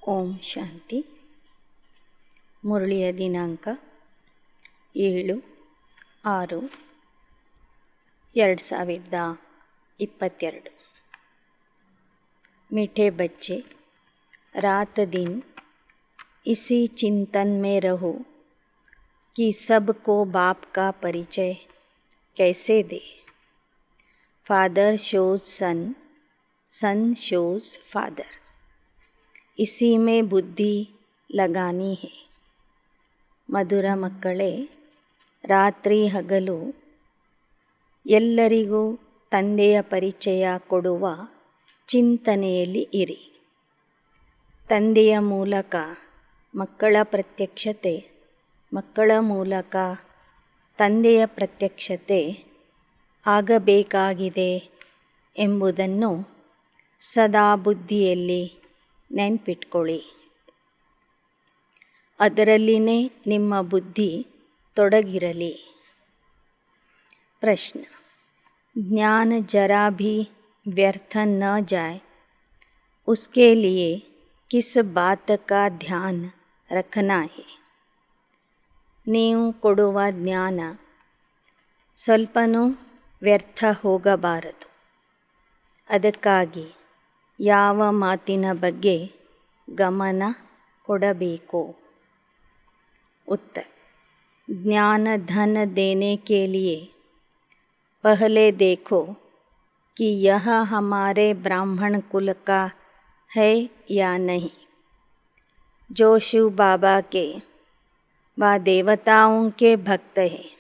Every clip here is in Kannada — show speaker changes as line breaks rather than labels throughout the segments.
ಓಂ ಶಾಂತಿ. ಮುರಳಿಯ ದಿನಾಂಕ 7/6/2022. मीठे बच्चे, रात दिन इसी चिंतन में रहो कि सबको बाप का परिचय कैसे दे. फादर शोज सन, सन शोज फादर. इसी में ಬುದ್ಧಿ ಲಗಾನಿ ಹೇ. ಮಧುರ ಮಕ್ಕಳೇ, ರಾತ್ರಿ ಹಗಲು ಎಲ್ಲರಿಗೂ ತಂದೆಯ ಪರಿಚಯ ಕೊಡುವ ಚಿಂತನೆಯಲ್ಲಿ ಇರಿ. ತಂದೆಯ ಮೂಲಕ ಮಕ್ಕಳ ಪ್ರತ್ಯಕ್ಷತೆ, ಮಕ್ಕಳ ಮೂಲಕ ತಂದೆಯ ಪ್ರತ್ಯಕ್ಷತೆ ಆಗಬೇಕಾಗಿದೆ ಎಂಬುದನ್ನು ಸದಾ ಬುದ್ಧಿಯಲ್ಲಿ ನೆನಪಿಟ್ಕೊಳ್ಳಿ. ಅದರಲ್ಲಿನೇ ನಿಮ್ಮ ಬುದ್ಧಿ ತೊಡಗಿರಲಿ. प्रश्न: ज्ञान जरा भी व्यर्थ न जाए, उसके लिए किस बात का ध्यान रखना है? ನೀವು ಕೊಡುವ ಜ್ಞಾನ ಸ್ವಲ್ಪನೂ ವ್ಯರ್ಥ ಹೋಗಬಾರದು. ಅದಕ್ಕಾಗಿ ಯಾವ ಮಾತಿನ ಬಗ್ಗೆ ಗಮನ ಕೊಡಬೇಕು? उत्तर: ज्ञान धन देने के लिए पहले देखो कि यह हमारे ब्राह्मण कुल का है या नहीं. जो शिव बाबा के व देवताओं के भक्त हैं,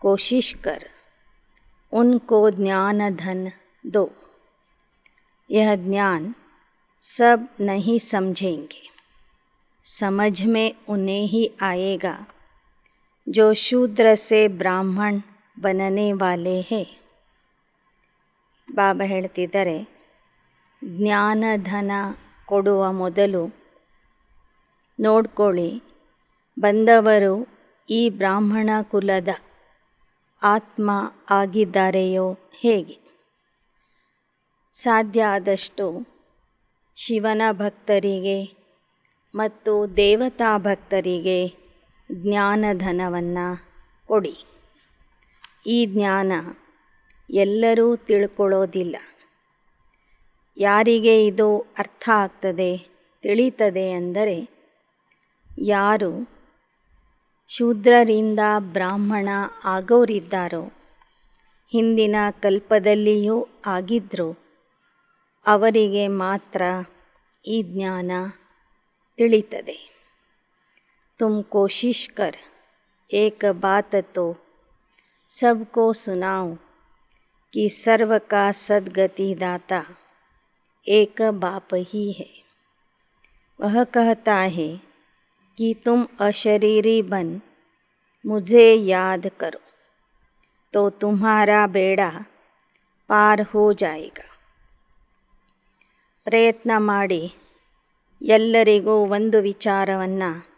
कोशिश कर उनको ज्ञान धन दो. यह ज्ञान सब नहीं समझेंगे. समझ में उन्हें ही आएगा जो शूद्र से ब्राह्मण बनने वाले हैं. ಬಾಬಾ ಹೇಳ್ತಿದ್ದಾರೆ, ಜ್ಞಾನ ಧನ ಕೊಡುವ ಮೊದಲು ನೋಡ್ಕೊಳ್ಳಿ, ಬಂದವರು ಈ ಬ್ರಾಹ್ಮಣ ಕುಲದ ಆತ್ಮ ಆಗಿದ್ದಾರೆಯೋ ಹೇಗೆ. ಸಾಧ್ಯ ಆದಷ್ಟು ಶಿವನ ಭಕ್ತರಿಗೆ ಮತ್ತು ದೇವತಾ ಭಕ್ತರಿಗೆ ಜ್ಞಾನಧನವನ್ನು ಕೊಡಿ. ಈ ಜ್ಞಾನ ಎಲ್ಲರೂ ತಿಳ್ಕೊಳ್ಳೋದಿಲ್ಲ. ಯಾರಿಗೆ ಇದು ಅರ್ಥ ಆಗ್ತದೆ, ತಿಳಿತದೆ ಅಂದರೆ ಯಾರು ಶೂದ್ರರಿಂದ ಬ್ರಾಹ್ಮಣ ಆಗೋರಿದ್ದಾರೋ, ಹಿಂದಿನ ಕಲ್ಪದಲ್ಲಿಯೂ ಆಗಿದ್ದರು, ಅವರಿಗೆ ಮಾತ್ರ ಈ ಜ್ಞಾನ ತಿಳಿತದೆ. तुम कोशिश कर एक बात तो सबको सुनाओ कि सर्व का सद्गति दाता एक बाप ही है. वह कहता है कि तुम अशरीरी बन मुझे याद करो तो तुम्हारा बेड़ा पार हो जाएगा. ಪ್ರಯತ್ನ ಮಾಡಿ ಎಲ್ಲರಿಗೂ ಒಂದು ವಿಚಾರವನ್ನು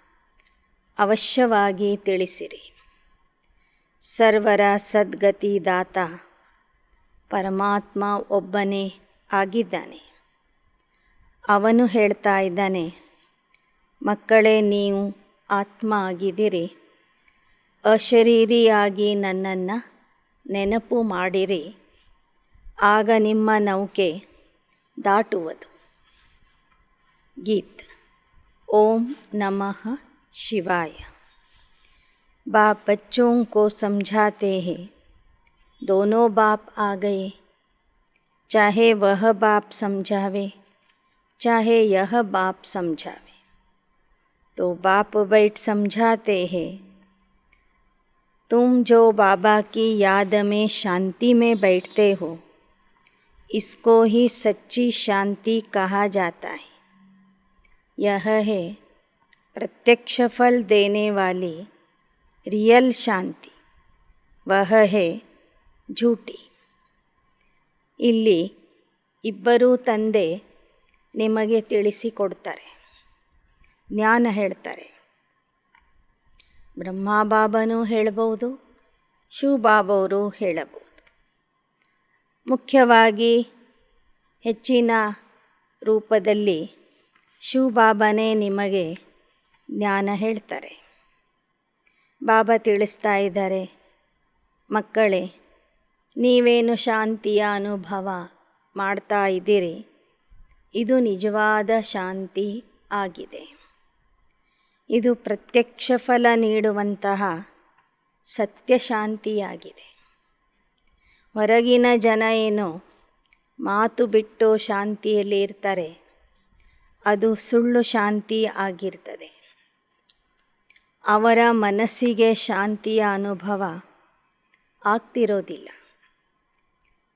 ಅವಶ್ಯವಾಗಿ ತಿಳಿಸಿರಿ. ಸರ್ವರ ಸದ್ಗತಿದಾತ ಪರಮಾತ್ಮ ಒಬ್ಬನೇ ಆಗಿದ್ದಾನೆ. ಅವನು ಹೇಳ್ತಾ ಇದ್ದಾನೆ, ಮಕ್ಕಳೇ, ನೀವು ಆತ್ಮ ಆಗಿದ್ದೀರಿ, ಅಶರೀರಿಯಾಗಿ ನನ್ನನ್ನು ನೆನಪು ಮಾಡಿರಿ, ಆಗ ನಿಮ್ಮ ನೌಕೆ ದಾಟುವುದು. गीत. ओम नमः शिवाय. बाप बच्चों को समझाते हैं, दोनों बाप आ गए, चाहे वह बाप समझावे चाहे यह बाप समझावे. तो बाप बैठ समझाते हैं, तुम जो बाबा की याद में शांति में बैठते हो, इसको ही सच्ची शांति कहा जाता है. यह है प्रत्यक्ष फल देने वाली रियल शांति, वह है झूठी. ಇಲ್ಲಿ ಇಬ್ಬರೂ ತಂದೆ ನಿಮಗೆ ತಿಳಿಸಿಕೊಡ್ತಾರೆ, ಜ್ಞಾನ ಹೇಳ್ತಾರೆ. ಬ್ರಹ್ಮ ಬಾಬನೂ ಹೇಳಬಹುದು, ಶಿವ ಬಾಬವರು ಹೇಳಬಹುದು. ಮುಖ್ಯವಾಗಿ ಹೆಚ್ಚಿನ ರೂಪದಲ್ಲಿ ಶಿವಬಾಬಾನೇ ನಿಮಗೆ ಜ್ಞಾನ ಹೇಳ್ತಾರೆ. ಬಾಬಾ ತಿಳಿಸ್ತಾ ಇದ್ದಾರೆ, ಮಕ್ಕಳೇ, ನೀವೇನು ಶಾಂತಿಯ ಅನುಭವ ಮಾಡ್ತಾ ಇದ್ದೀರಿ, ಇದು ನಿಜವಾದ ಶಾಂತಿ ಆಗಿದೆ. ಇದು ಪ್ರತ್ಯಕ್ಷ ಫಲ ನೀಡುವಂತಹ ಸತ್ಯ ಶಾಂತಿಯಾಗಿದೆ. ಹೊರಗಿನ ಜನ ಏನು ಮಾತು ಬಿಟ್ಟು ಶಾಂತಿಯಲ್ಲಿ ಇರ್ತಾರೆ, ಅದು ಸುಳ್ಳು ಶಾಂತಿ ಆಗಿರ್ತದೆ. ಅವರ ಮನಸ್ಸಿಗೆ ಶಾಂತಿಯ ಅನುಭವ ಆಗ್ತಿರೋದಿಲ್ಲ.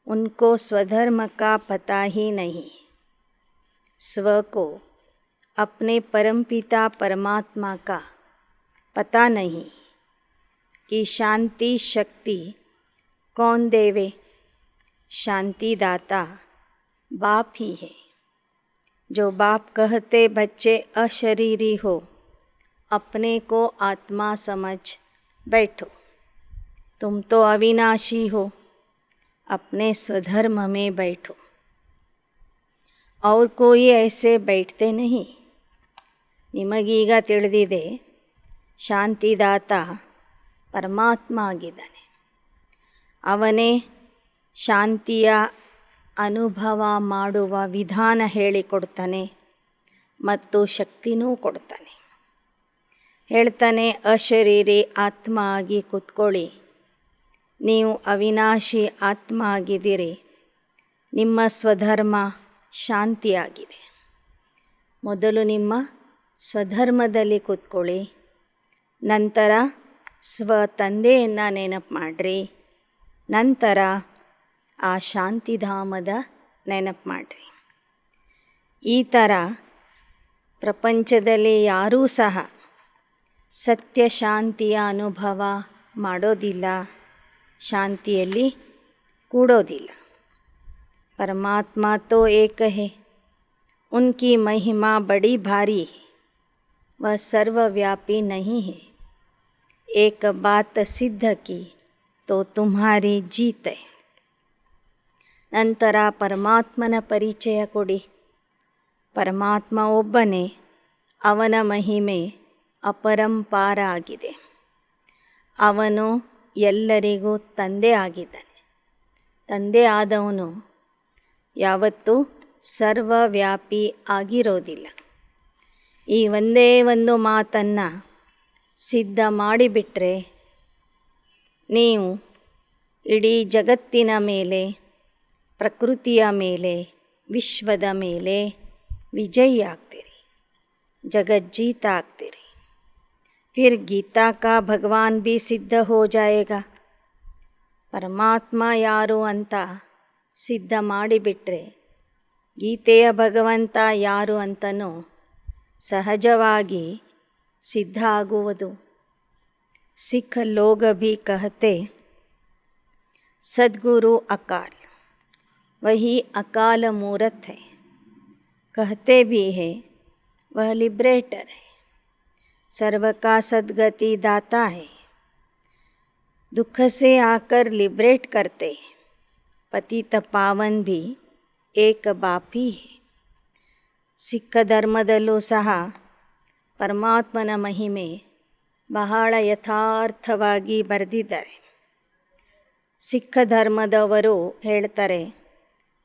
उनको स्वधर्म का पता ही नहीं, स्व को अपने परमपिता परमात्मा का पता नहीं कि शांति शक्ति कौन देवे. शांति दाता बाप ही है. जो बाप कहते बच्चे अशरीरी हो, अपने को आत्मा समझ बैठो. तुम तो अविनाशी हो, अपने स्वधर्म में बैठो. और कोई ऐसे बैठते नहीं. ನಿಮಗೀಗ ತಿಳಿದಿದೆ, ಶಾಂತಿದಾತ ಪರಮಾತ್ಮ ಆಗಿದ್ದಾನೆ. ಅವನೇ ಶಾಂತಿಯ ಅನುಭವ ಮಾಡುವ ವಿಧಾನ ಹೇಳಿಕೊಡ್ತಾನೆ ಮತ್ತು ಶಕ್ತಿನೂ ಕೊಡ್ತಾನೆ. ಹೇಳ್ತಾನೆ, ಅಶರೀರಿ ಆತ್ಮ ಆಗಿ ಕೂತ್ಕೊಳ್ಳಿ. ನೀವು ಅವಿನಾಶಿ ಆತ್ಮ ಆಗಿದ್ದೀರಿ. ನಿಮ್ಮ ಸ್ವಧರ್ಮ ಶಾಂತಿಯಾಗಿದೆ. ಮೊದಲು ನಿಮ್ಮ ಸ್ವಧರ್ಮದಲ್ಲಿ ಕೂತ್ಕೊಳ್ಳಿ. ನಂತರ ಸ್ವ ತಂದೆಯನ್ನು ನೆನಪು ಮಾಡಿರಿ. ನಂತರ ಆ ಶಾಂತಿಧಾಮದ ನೆನಪು ಮಾಡಿರಿ. ಈ ಥರ ಪ್ರಪಂಚದಲ್ಲಿ ಯಾರೂ ಸಹ ಸತ್ಯ ಶಾಂತಿಯ ಅನುಭವ ಮಾಡೋದಿಲ್ಲ, ಶಾಂತಿಯಲ್ಲಿ ಕೂಡೋದಿಲ್ಲ. परमात्मा तो एक है, उनकी महिमा बड़ी भारी है, वह सर्वव्यापी नहीं है. एक बात सिद्ध की तो तुम्हारी जीत है. ನಂತರ ಪರಮಾತ್ಮನ ಪರಿಚಯ ಕೊಡಿ. ಪರಮಾತ್ಮ ಒಬ್ಬನೇ, ಅವನ ಮಹಿಮೆ ಅಪರಂಪಾರ ಆಗಿದೆ. ಅವನು ಎಲ್ಲರಿಗೂ ತಂದೆ ಆಗಿದ್ದಾನೆ. ತಂದೆ ಆದವನು ಯಾವತ್ತೂ ಸರ್ವವ್ಯಾಪಿ ಆಗಿರೋದಿಲ್ಲ. ಈ ಒಂದೇ ಒಂದು ಮಾತನ್ನು ಸಿದ್ಧ ಮಾಡಿಬಿಟ್ರೆ ನೀವು ಇಡೀ ಜಗತ್ತಿನ ಮೇಲೆ, ಪ್ರಕೃತಿಯ ಮೇಲೆ, ವಿಶ್ವದ ಮೇಲೆ ವಿಜಯಿ ಆಗ್ತೀರಿ, ಜಗಜ್ಜೀತ ಆಗ್ತೀರಿ. फिर गीता का भगवान भी सिद्ध हो जाएगा. ಪರಮಾತ್ಮ ಯಾರು ಅಂತ ಸಿದ್ಧ ಮಾಡಿಬಿಟ್ರೆ ಗೀತೆಯ ಭಗವಂತ ಯಾರು ಅಂತನೂ ಸಹಜವಾಗಿ ಸಿದ್ಧ ಆಗುವುದು. ಸಿಖ್ ಲೋಗ ಭಿ ಕಹತೆ सदगुरु अकाल, वही अकाल मूरत है. कहते भी है वह लिबरेटर है, सर्व का सद्गति दाता है. दुख से आकर लिबरेट करते पतित पावन भी एक बाप ही है. ಸಿಖ್ ಧರ್ಮದಲ್ಲೂ ಸಹ ಪರಮಾತ್ಮನ ಮಹಿಮೆ ಬಹಳ ಯಥಾರ್ಥವಾಗಿ ಬರೆದಿದ್ದಾರೆ. ಸಿಖ್ ಧರ್ಮದವರು ಹೇಳ್ತಾರೆ,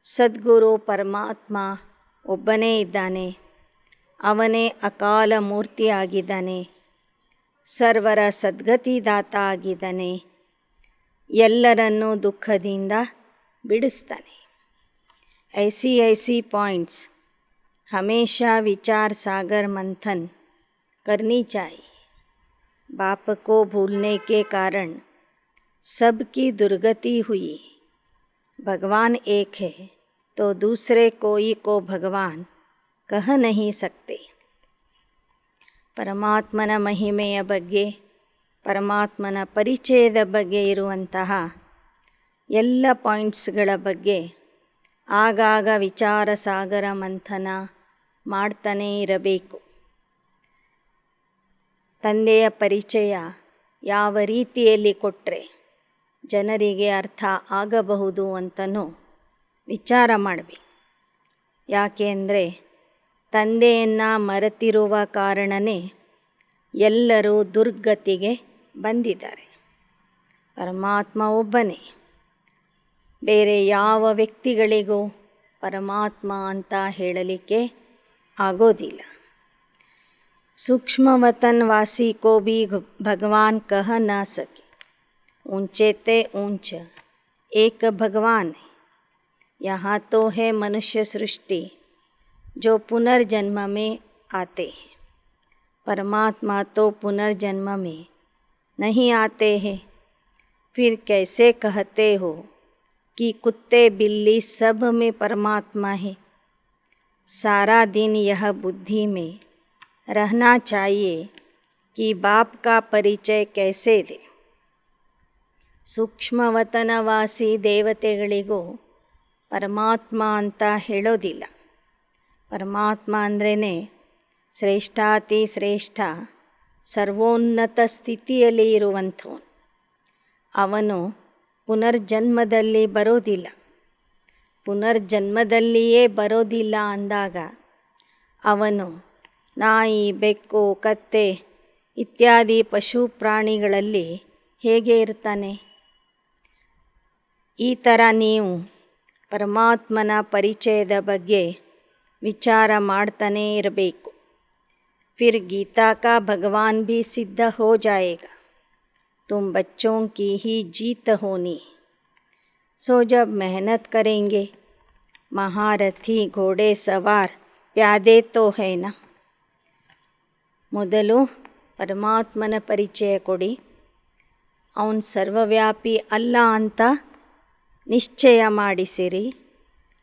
ಸದ್ಗುರು ಪರಮಾತ್ಮ ಒಬ್ಬನೇ ಇದ್ದಾನೆ, ಅವನೇ ಅಕಾಲ ಮೂರ್ತಿಯಾಗಿದ್ದಾನೆ, ಸರ್ವರ ಸದ್ಗತಿದಾತ ಆಗಿದ್ದಾನೆ, ಎಲ್ಲರನ್ನೂ ದುಃಖದಿಂದ ಬಿಡಿಸ್ತಾನೆ. ऐसी ऐसी पॉइंट्स हमेशा विचार सागर मंथन करनी चाहिए. बाप को भूलने के कारण सबकी दुर्गति हुई. भगवान एक है तो दूसरे कोई को भगवान कह नहीं सकते. ಪರಮಾತ್ಮನ ಮಹಿಮೆಯ ಬಗ್ಗೆ, ಪರಮಾತ್ಮನ ಪರಿಚಯದ ಬಗ್ಗೆ ಇರುವಂತಹ ಎಲ್ಲ ಪಾಯಿಂಟ್ಸ್ಗಳ ಬಗ್ಗೆ ಆಗಾಗ ವಿಚಾರ ಸಾಗರ ಮಂಥನ ಮಾಡ್ತಾನೇ ಇರಬೇಕು. ತಂದೆಯ ಪರಿಚಯ ಯಾವ ರೀತಿಯಲ್ಲಿ ಕೊಟ್ಟರೆ ಜನರಿಗೆ ಅರ್ಥ ಆಗಬಹುದು ಅಂತಲೂ ವಿಚಾರ ಮಾಡಬೇಕು. ಯಾಕೆ ಅಂದರೆ ತಂದೆಯನ್ನು ಮರೆತಿರುವ ಕಾರಣನೇ ಎಲ್ಲರೂ ದುರ್ಗತಿಗೆ ಬಂದಿದ್ದಾರೆ. ಪರಮಾತ್ಮ ಒಬ್ಬನೇ. ಬೇರೆ ಯಾವ ವ್ಯಕ್ತಿಗಳಿಗೂ ಪರಮಾತ್ಮ ಅಂತ ಹೇಳಲಿಕ್ಕೆ ಆಗೋದಿಲ್ಲ. सूक्ष्मवतन वासी को भी भगवान कह न सके, ऊंचे ते ऊंच एक भगवान है. यहाँ तो है मनुष्य सृष्टि जो पुनर्जन्म में आते हैं. परमात्मा तो पुनर्जन्म में नहीं आते हैं. फिर कैसे कहते हो कि कुत्ते बिल्ली सब में परमात्मा है. सारा दिन यह बुद्धि में रहना चाहिए कि बाप का परिचय कैसे दे. ಸೂಕ್ಷ್ಮವತನವಾಸಿ ದೇವತೆಗಳಿಗೂ ಪರಮಾತ್ಮ ಅಂತ ಹೇಳೋದಿಲ್ಲ. ಪರಮಾತ್ಮ ಅಂದ್ರೇ ಶ್ರೇಷ್ಠಾತಿ ಶ್ರೇಷ್ಠ ಸರ್ವೋನ್ನತ ಸ್ಥಿತಿಯಲ್ಲಿ ಇರುವಂಥವನು. ಅವನು ಪುನರ್ಜನ್ಮದಲ್ಲಿ ಬರೋದಿಲ್ಲ. ಪುನರ್ಜನ್ಮದಲ್ಲಿಯೇ ಬರೋದಿಲ್ಲ ಅಂದಾಗ ಅವನು ನಾಯಿ, ಬೆಕ್ಕು, ಕತ್ತೆ ಇತ್ಯಾದಿ ಪಶು ಪ್ರಾಣಿಗಳಲ್ಲಿ ಹೇಗೆ ಇರ್ತಾನೆ? ಈ ಥರ ನೀವು ಪರಮಾತ್ಮನ ಪರಿಚಯದ ಬಗ್ಗೆ ವಿಚಾರ ಮಾಡ್ತಾನೇ ಇರಬೇಕು. ಫಿರ್ ಗೀತಾ ಕಾ ಭಗವಾನ್ भी ಸಿದ್ಧ हो जाएगा. तुम बच्चों की ही जीत होनी. सो जब मेहनत करेंगे महारथी घोड़े सवार प्यादे तो है ना. ಮೊದಲು ಪರಮಾತ್ಮನ ಪರಿಚಯ ಕೊಡಿ. ಅವನು ಸರ್ವವ್ಯಾಪಿ ಅಲ್ಲ ಅಂತ ನಿಶ್ಚಯ ಮಾಡಿಸಿರಿ.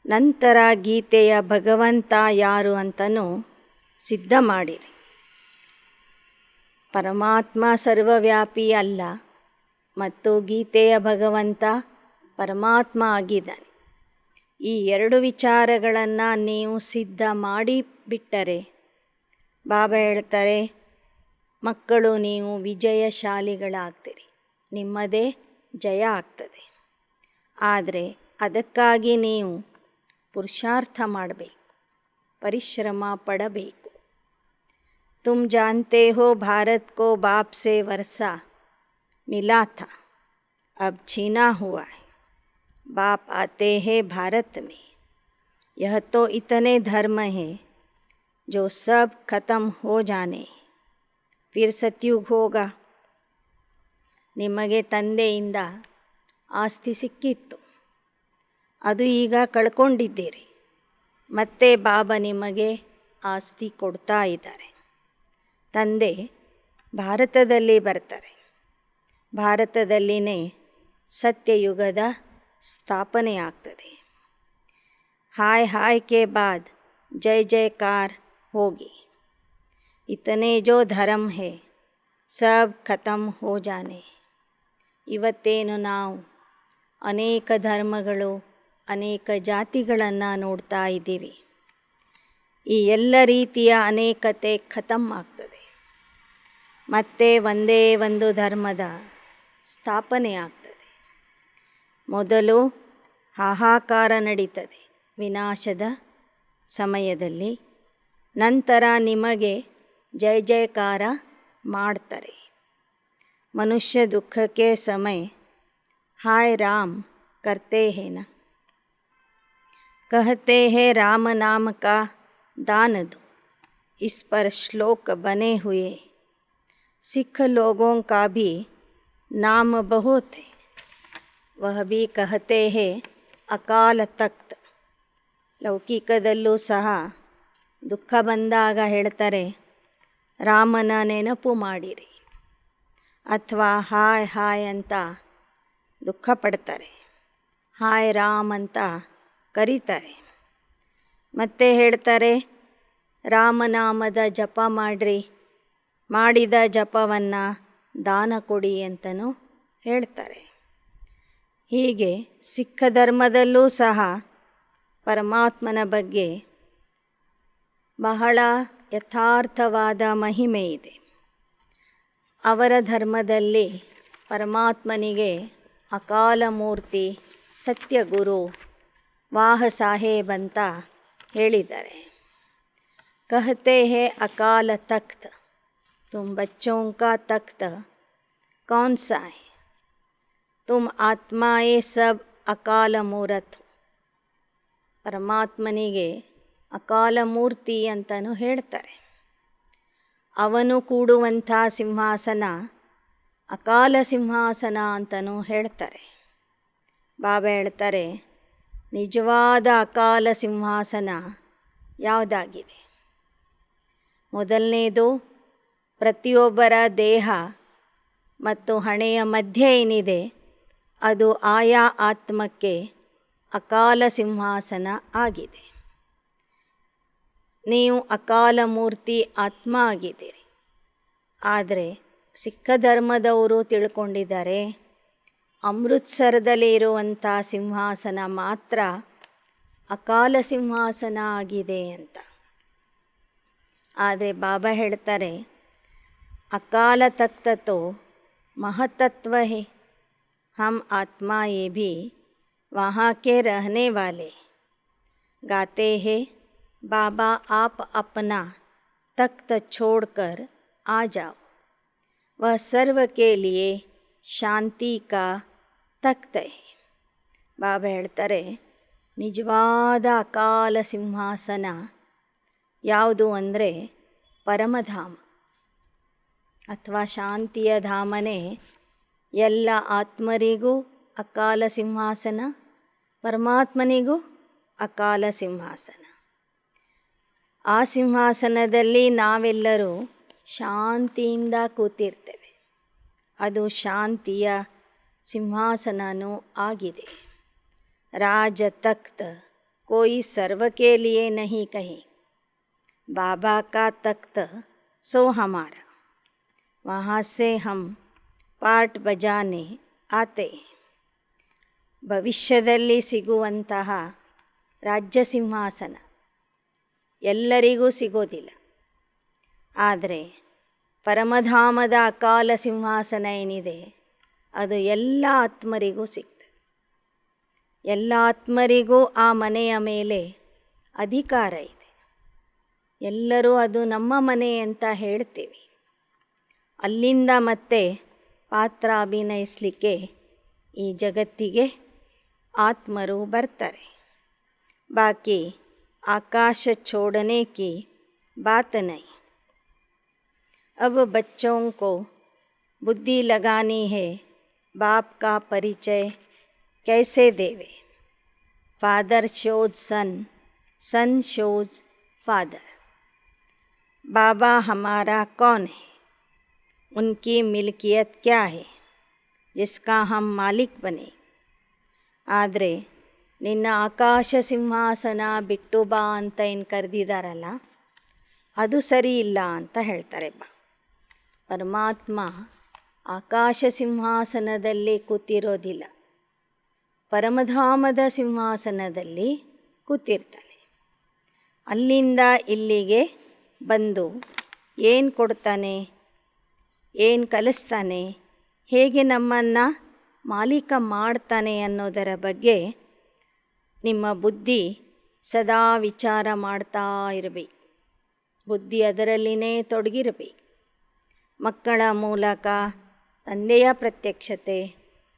ನಂತರ ಗೀತೆಯ ಭಗವಂತ ಯಾರು ಅಂತನೂ ಸಿದ್ಧ ಮಾಡಿರಿ. ಪರಮಾತ್ಮ ಸರ್ವವ್ಯಾಪಿ ಅಲ್ಲ ಮತ್ತು ಗೀತೆಯ ಭಗವಂತ ಪರಮಾತ್ಮ ಆಗಿದ್ದಾನೆ. ಈ ಎರಡು ವಿಚಾರಗಳನ್ನು ನೀವು ಸಿದ್ಧ ಮಾಡಿ ಬಿಟ್ಟರೆ ಬಾಬಾ ಹೇಳ್ತಾರೆ, ಮಕ್ಕಳು ನೀವು ವಿಜಯಶಾಲಿಗಳಾಗ್ತೀರಿ, ನಿಮ್ಮದೇ ಜಯ ಆಗ್ತದೆ. ಆದರೆ ಅದಕ್ಕಾಗಿ ನೀವು ಪುರುಷಾರ್ಥ ಮಾಡಬೇಕು, ಪರಿಶ್ರಮ ಪಡಬೇಕು. तुम जानते हो भारत को बाप से वर्षा मिला था, अब छीना हुआ है. बाप आते हैं भारत में. यह तो इतने धर्म है जो सब खत्म हो जाने, फिर सतयुग होगा. ನಿಮಗೆ ತಂದೆಯಿಂದ ಆಸ್ತಿ ಸಿಕ್ಕಿತ್ತು, ಅದು ಈಗ ಕಳ್ಕೊಂಡಿದ್ದೀರಿ. ಮತ್ತೆ ಬಾಬಾ ನಿಮಗೆ ಆಸ್ತಿ ಕೊಡ್ತಾ ಇದ್ದಾರೆ. ತಂದೆ ಭಾರತದಲ್ಲಿ ಬರ್ತಾರೆ. ಭಾರತದಲ್ಲಿನೇ ಸತ್ಯಯುಗದ ಸ್ಥಾಪನೆ ಆಗ್ತದೆ. ಹಾಯ್ ಹಾಯ್ ಕೆ ಬಾದ್ ಜೈ ಜೈಕಾರ ಹೋಗಿ. ಇತನೆ ಜೋ ಧರ್ಮ ಹೇ ಸಬ್ ಖತಮ್ ಹೋ ಜಾನೆ. ಇವತ್ತೇನು ನಾವು ಅನೇಕ ಧರ್ಮಗಳು, ಅನೇಕ ಜಾತಿಗಳನ್ನು ನೋಡ್ತಾ ಇದ್ದೀವಿ. ಈ ಎಲ್ಲ ರೀತಿಯ ಅನೇಕತೆ ಖತಮ್ ಆಗ್ತದೆ. ಮತ್ತೆ ಒಂದೇ ಒಂದು ಧರ್ಮದ ಸ್ಥಾಪನೆ ಆಗ್ತದೆ. ಮೊದಲು ಹಾಹಾಕಾರ ನಡೀತದೆ ವಿನಾಶದ ಸಮಯದಲ್ಲಿ. ನಂತರ ನಿಮಗೆ ಜಯ ಜಯಕಾರ ಮಾಡ್ತಾರೆ. ಮನುಷ್ಯ ದುಃಖಕ್ಕೆ ಸಮಯ ಹಾಯ್ ರಾಮ್ ಕರ್ತೆ ಹೇ ನ. कहते हैं राम नाम का दान दो. इस पर श्लोक बने हुए. सिख लोगों का भी नाम बहुत है. वह भी कहते हैं अकाल तख्त. ಲೌಕಿಕದಲ್ಲೂ ಸಹ ದುಃಖ ಬಂದಾಗ ಹೇಳ್ತಾರೆ ರಾಮನ ನೆನಪು ಮಾಡಿರಿ, ಅಥವಾ ಹಾಯ್ ಹಾಯ್ ಅಂತ ದುಃಖ ಪಡ್ತಾರೆ, ಹಾಯ್ ರಾಮ್ ಅಂತ ಕರೀತಾರೆ. ಮತ್ತೆ ಹೇಳ್ತಾರೆ ರಾಮನಾಮದ ಜಪ ಮಾಡಿರಿ, ಮಾಡಿದ ಜಪವನ್ನು ದಾನ ಕೊಡಿ ಅಂತಲೂ ಹೇಳ್ತಾರೆ. ಹೀಗೆ ಸಿಖ್ ಧರ್ಮದಲ್ಲೂ ಸಹ ಪರಮಾತ್ಮನ ಬಗ್ಗೆ ಬಹಳ ಯಥಾರ್ಥವಾದ ಮಹಿಮೆ ಇದೆ. ಅವರ ಧರ್ಮದಲ್ಲಿ ಪರಮಾತ್ಮನಿಗೆ ಅಕಾಲ ಮೂರ್ತಿ, ಸತ್ಯಗುರು, ವಾಹ ಸಾಹೇಬ್ ಅಂತ ಹೇಳಿದ್ದಾರೆ. कहते हैं अकाल तख्त, तुम बच्चों का तख्त कौन सा है? तुम ಆತ್ಮಾಯೇ ಸಬ್ ಅಕಾಲ ಮೂರತ್. ಪರಮಾತ್ಮನಿಗೆ ಅಕಾಲ ಮೂರ್ತಿ ಅಂತಲೂ ಹೇಳ್ತಾರೆ. ಅವನು ಕೂಡುವಂಥ ಸಿಂಹಾಸನ ಅಕಾಲ ಸಿಂಹಾಸನ ಅಂತಲೂ ಹೇಳ್ತಾರೆ. ಬಾಬಾ ಹೇಳ್ತಾರೆ, ನಿಜವಾದ ಅಕಾಲ ಸಿಂಹಾಸನ ಯಾವುದಾಗಿದೆ? ಮೊದಲನೇದು, ಪ್ರತಿಯೊಬ್ಬರ ದೇಹ ಮತ್ತು ಹಣೆಯ ಮಧ್ಯೆ ಏನಿದೆ ಅದು ಆಯಾ ಆತ್ಮಕ್ಕೆ ಅಕಾಲ ಸಿಂಹಾಸನ ಆಗಿದೆ. ನೀವು ಅಕಾಲ ಮೂರ್ತಿ ಆತ್ಮ ಆಗಿದ್ದೀರಿ. ಆದರೆ ಸಿಖ್ ಧರ್ಮದವರು ತಿಳ್ಕೊಂಡಿದ್ದಾರೆ ಅಮೃತ್ಸರದಲ್ಲಿ ಇರುವಂಥ ಸಿಂಹಾಸನ ಮಾತ್ರ ಅಕಾಲ ಸಿಂಹಾಸನ ಆಗಿದೆ ಅಂತ. ಆದರೆ ಬಾಬಾ ಹೇಳ್ತಾರೆ, ಅಕಾಲ ತಖ್ತ ತೋ महतत्व है, हम आत्मा ये भी वहाँ के रहने वाले. गाते हैं, बाबा आप अपना तख्त छोड़कर आ जाओ, वह सर्व के लिए शांति का तख्त है. ಬಾಬಾ ಹೇಳ್ತಾರೆ, ನಿಜವಾದ ಅಕಾಲ ಸಿಂಹಾಸನ ಯಾವುದು ಅಂದರೆ ಪರಮಧಾಮ ಅಥವಾ ಶಾಂತಿಯ ಧಾಮನೇ. ಎಲ್ಲ ಆತ್ಮರಿಗೂ ಅಕಾಲ ಸಿಂಹಾಸನ, ಪರಮಾತ್ಮನಿಗೂ ಅಕಾಲ ಸಿಂಹಾಸನ. ಆ ಸಿಂಹಾಸನದಲ್ಲಿ ನಾವೆಲ್ಲರೂ ಶಾಂತಿಯಿಂದ ಕೂತಿರ್ತೇವೆ. ಅದು ಶಾಂತಿಯ ಸಿಂಹಾಸನವೂ ಆಗಿದೆ. ರಾಜ ತಖ್ತ್ ಕೋಯಿ ಸರ್ವ ಕೆ ಲಿಯೇ ನಹೀ ಕಹಿ, ಬಾಬಾ ಕಾ ತಖ್ತ್ ಸೋ ಹಮಾರಾ, वहाँ से हम ಪಾಠ ಬಜಾನೆ ಆತೆ. ಭವಿಷ್ಯದಲ್ಲಿ ಸಿಗುವಂತಹ ರಾಜ್ಯ ಸಿಂಹಾಸನ ಎಲ್ಲರಿಗೂ ಸಿಗೋದಿಲ್ಲ. ಆದರೆ ಪರಮಧಾಮದ ಅಕಾಲ ಸಿಂಹಾಸನ ಏನಿದೆ ಅದು ಎಲ್ಲ ಆತ್ಮರಿಗೂ ಸಿಗ್ತದೆ. ಎಲ್ಲ ಆತ್ಮರಿಗೂ ಆ ಮನೆಯ ಮೇಲೆ ಅಧಿಕಾರ ಇದೆ. ಎಲ್ಲರೂ ಅದು ನಮ್ಮ ಮನೆ ಅಂತ ಹೇಳ್ತೀವಿ. ಅಲ್ಲಿಂದ ಮತ್ತೆ ಪಾತ್ರ ಅಭಿನಯಿಸಲಿಕ್ಕೆ ಈ ಜಗತ್ತಿಗೆ ಆತ್ಮರು ಬರ್ತಾರೆ. ಬಾಕಿ ಆಕಾಶ छोड़ने की बात नहीं. अब बच्चों को बुद्धि लगानी है, बाप का परिचय कैसे देवे. फादर शोज सन, सन शोज फादर. बाबा हमारा कौन है, उनकी मिल्कियत क्या है जिसका हम मालिक बने. ಆದರೆ ನಿನ್ನ ಆಕಾಶ ಸಿಂಹಾಸನ ಬಿಟ್ಟು ಬಾ ಅಂತ ಏನು ಕರೆದಿದ್ದಾರಲ್ಲ ಅದು ಸರಿ ಇಲ್ಲ ಅಂತ ಹೇಳ್ತಾರೆ. ಪರಮಾತ್ಮ ಆಕಾಶ ಸಿಂಹಾಸನದಲ್ಲಿ ಕೂತಿರೋದಿಲ್ಲ, ಪರಮಧಾಮದ ಸಿಂಹಾಸನದಲ್ಲಿ ಕೂತಿರ್ತಾನೆ. ಅಲ್ಲಿಂದ ಇಲ್ಲಿಗೆ ಬಂದು ಏನು ಕೊಡ್ತಾನೆ, ಏನು ಕಲಿಸ್ತಾನೆ, ಹೇಗೆ ನಮ್ಮನ್ನು ಮಾಲೀಕ ಮಾಡ್ತಾನೆ ಅನ್ನೋದರ ಬಗ್ಗೆ ನಿಮ್ಮ ಬುದ್ಧಿ ಸದಾ ವಿಚಾರ ಮಾಡ್ತಾ ಇರಬೇಕು. ಬುದ್ಧಿ ಅದರಲ್ಲಿನೇ ತೊಡಗಿರಬೇಕು. ಮಕ್ಕಳ ಮೂಲಕ ತಂದೆಯ ಪ್ರತ್ಯಕ್ಷತೆ,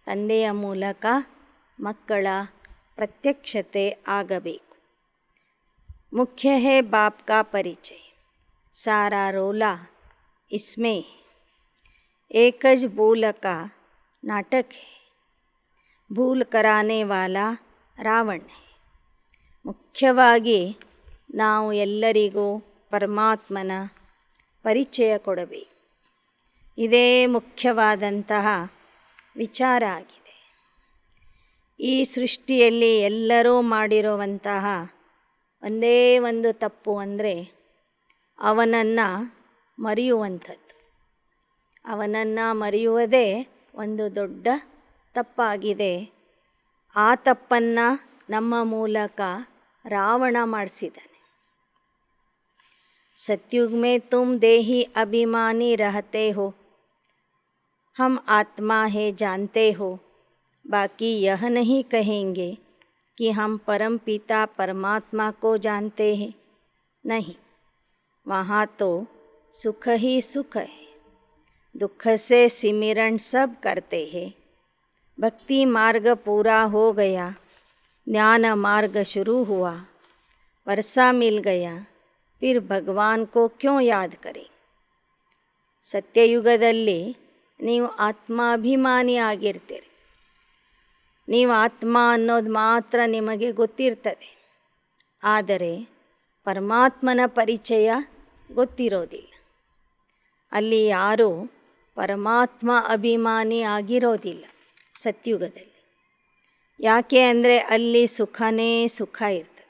ತಂದೆಯ ಮೂಲಕ ಮಕ್ಕಳ ಪ್ರತ್ಯಕ್ಷತೆ ಆಗಬೇಕು. ಮುಖ್ಯ है बाप का परिचय, सारा रोला इसमें. एकज भूल का नाटक है, भूल कराने वाला ರಾವಣ. ಮುಖ್ಯವಾಗಿ ನಾವು ಎಲ್ಲರಿಗೂ ಪರಮಾತ್ಮನ ಪರಿಚಯ ಕೊಡಬೇಕು. ಇದೇ ಮುಖ್ಯವಾದಂತಹ ವಿಚಾರ ಆಗಿದೆ. ಈ ಸೃಷ್ಟಿಯಲ್ಲಿ ಎಲ್ಲರೂ ಮಾಡಿರುವಂತಹ ಒಂದೇ ಒಂದು ತಪ್ಪು ಅಂದರೆ ಅವನನ್ನು ಮರೆಯುವಂಥದ್ದು. ಅವನನ್ನು ಮರೆಯುವುದೇ ಒಂದು ದೊಡ್ಡ ತಪ್ಪಾಗಿದೆ. ಆ ತಪ್ಪನ್ನು ನಮ್ಮ ಮೂಲಕ ರಾವಣ ಮಾಡಿಸಿದ್ದಾನೆ. सतयुग में तुम देही अभिमानी रहते हो, हम आत्मा है जानते हो, बाकी यह नहीं कहेंगे कि हम परम पिता परमात्मा को जानते हैं. नहीं, वहाँ तो सुख ही सुख है। दुख से सिमरन सब करते हैं। भक्ति मार्ग पूरा हो गया, ज्ञान मार्ग शुरू हुआ, वर्षा मिल गया, फिर भगवान को क्यों याद करें। ಸತ್ಯಯುಗದಲ್ಲಿ ನೀವು ಆತ್ಮಾಭಿಮಾನಿ ಆಗಿರ್ತೀರಿ. ನೀವು ಆತ್ಮ ಅನ್ನೋದು ಮಾತ್ರ ನಿಮಗೆ ಗೊತ್ತಿರ್ತದೆ. ಆದರೆ ಪರಮಾತ್ಮನ ಪರಿಚಯ ಗೊತ್ತಿರೋದಿಲ್ಲ. ಅಲ್ಲಿ ಯಾರೂ ಪರಮಾತ್ಮ ಅಭಿಮಾನಿ ಆಗಿರೋದಿಲ್ಲ ಸತ್ಯುಗದಲ್ಲಿ. ಯಾಕೆ ಅಂದರೆ ಅಲ್ಲಿ ಸುಖನೇ ಸುಖ ಇರ್ತದೆ.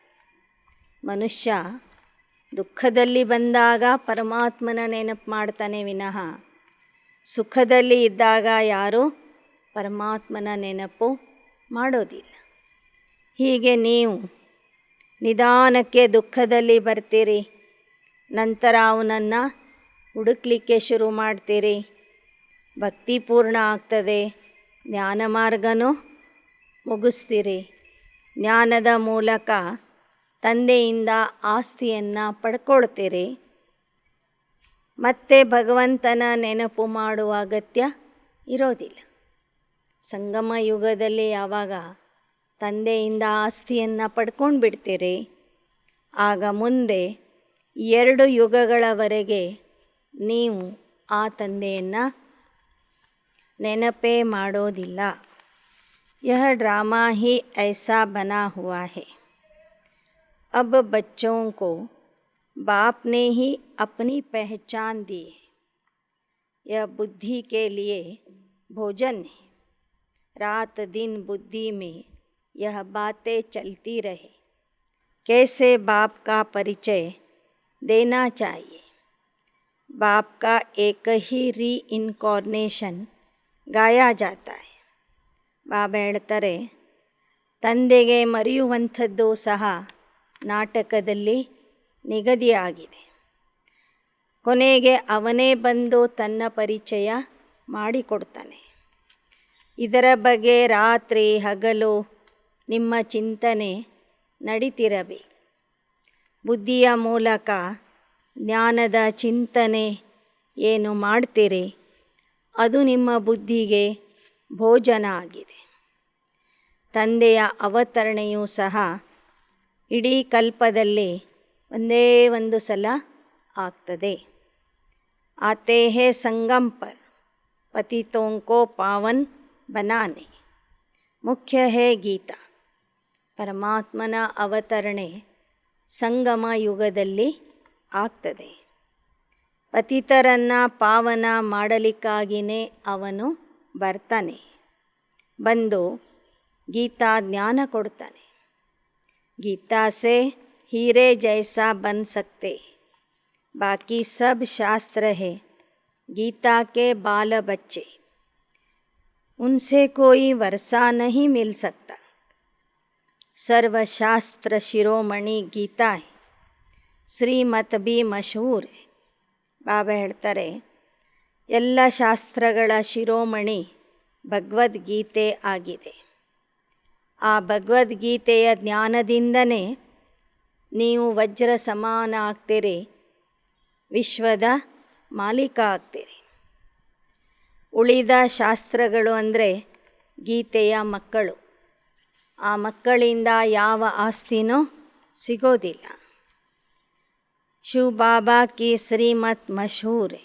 ಮನುಷ್ಯ ದುಃಖದಲ್ಲಿ ಬಂದಾಗ ಪರಮಾತ್ಮನ ನೆನಪು ಮಾಡ್ತಾನೆ ವಿನಃ ಸುಖದಲ್ಲಿ ಇದ್ದಾಗ ಯಾರೂ ಪರಮಾತ್ಮನ ನೆನಪು ಮಾಡೋದಿಲ್ಲ. ಹೀಗೆ ನೀವು ನಿಧಾನಕ್ಕೆ ದುಃಖದಲ್ಲಿ ಬರ್ತೀರಿ, ನಂತರ ಅವನನ್ನು ಹುಡುಕ್ಲಿಕ್ಕೆ ಶುರು ಮಾಡ್ತೀರಿ. ಭಕ್ತಿ ಪೂರ್ಣ ಆಗ್ತದೆ, ಜ್ಞಾನ ಮಾರ್ಗನೂ ಮುಗಿಸ್ತೀರಿ. ಜ್ಞಾನದ ಮೂಲಕ ತಂದೆಯಿಂದ ಆಸ್ತಿಯನ್ನು ಪಡ್ಕೊಳ್ತೀರಿ. ಮತ್ತೆ ಭಗವಂತನ ನೆನಪು ಮಾಡುವ ಅಗತ್ಯ ಇರೋದಿಲ್ಲ. ಸಂಗಮ ಯುಗದಲ್ಲಿ ಯಾವಾಗ ತಂದೆಯಿಂದ ಆಸ್ತಿಯನ್ನು ಪಡ್ಕೊಂಡು ಬಿಡ್ತೀರಿ, ಆಗ ಮುಂದೆ 2 ಯುಗಗಳವರೆಗೆ ನೀವು ಆ ತಂದೆಯನ್ನು ನೆನಪೇ ಮಾಡೋದಿಲ್ಲ. यह ड्रामा ही ऐसा बना हुआ है. अब बच्चों को बाप ने ही अपनी पहचान दी है. यह बुद्धि के लिए भोजन है. रात दिन बुद्धि में यह बातें चलती रहे. कैसे बाप का परिचय देना चाहिए. बाप का एक ही रीइन्कार्नेशन गाया जाता है. ಬಾಬಾ ಹೇಳ್ತಾರೆ, ತಂದೆಗೆ ಮರೆಯುವಂಥದ್ದು ಸಹ ನಾಟಕದಲ್ಲಿ ನಿಗದಿಯಾಗಿದೆ. ಕೊನೆಗೆ ಅವನೇ ಬಂದು ತನ್ನ ಪರಿಚಯ ಮಾಡಿಕೊಡ್ತಾನೆ. ಇದರ ಬಗ್ಗೆ ರಾತ್ರಿ ಹಗಲು ನಿಮ್ಮ ಚಿಂತನೆ ನಡೀತಿರಬೇಕು. ಬುದ್ಧಿಯ ಮೂಲಕ ಜ್ಞಾನದ ಚಿಂತನೆ ಏನು ಮಾಡ್ತೀರಿ, ಅದು ನಿಮ್ಮ ಬುದ್ಧಿಗೆ ಭೋಜನ ಆಗಿದೆ. ತಂದೆಯ ಅವತರಣೆಯೂ ಸಹ ಇಡೀ ಕಲ್ಪದಲ್ಲಿ ಒಂದೇ ಒಂದು ಸಲ ಆಗ್ತದೆ. ಆತೆ ಹೇ ಸಂಗಮ್ ಪರ್ ಪತಿತೋಂ ಕೋ ಪಾವನ್ ಬನಾನೆ. ಮುಖ್ಯ ಹೇ ಗೀತಾ. ಪರಮಾತ್ಮನ ಅವತರಣೆ ಸಂಗಮ ಯುಗದಲ್ಲಿ ಆಗ್ತದೆ. ಪತಿತರನ್ನು ಪಾವನ ಮಾಡಲಿಕ್ಕಾಗಿಯೇ ಅವನು ಬರ್ತಾನೆ. ಬಂದು ಗೀತಾ ಜ್ಞಾನ ಕೊಡ್ತಾನೆ. गीता से हीरे जैसा बन सकते. बाकी सब शास्त्र है गीता के बाल बच्चे. उनसे कोई वर्षा नहीं मिल सकता. सर्वशास्त्र शिरोमणि गीता है. ಶ್ರೀಮತ್ भी ಮಶಹೂರ್ है. ಬಾಬಾ ಹೇಳ್ತಾರೆ, ಎಲ್ಲ ಶಾಸ್ತ್ರಗಳ ಶಿರೋಮಣಿ ಭಗವದ್ಗೀತೆ ಆಗಿದೆ. ಆ ಭಗವದ್ಗೀತೆಯ ಜ್ಞಾನದಿಂದನೇ ನೀವು ವಜ್ರ ಸಮಾನ ಆಗ್ತೀರಿ, ವಿಶ್ವದ ಮಾಲೀಕ ಆಗ್ತೀರಿ. ಉಳಿದ ಶಾಸ್ತ್ರಗಳು ಅಂದರೆ ಗೀತೆಯ ಮಕ್ಕಳು. ಆ ಮಕ್ಕಳಿಂದ ಯಾವ ಆಸ್ತಿನೂ ಸಿಗೋದಿಲ್ಲ. ಶಿವ ಬಾಬಾ ಕಿ ಶ್ರೀಮತ್ ಮಶಹೂರ್ है.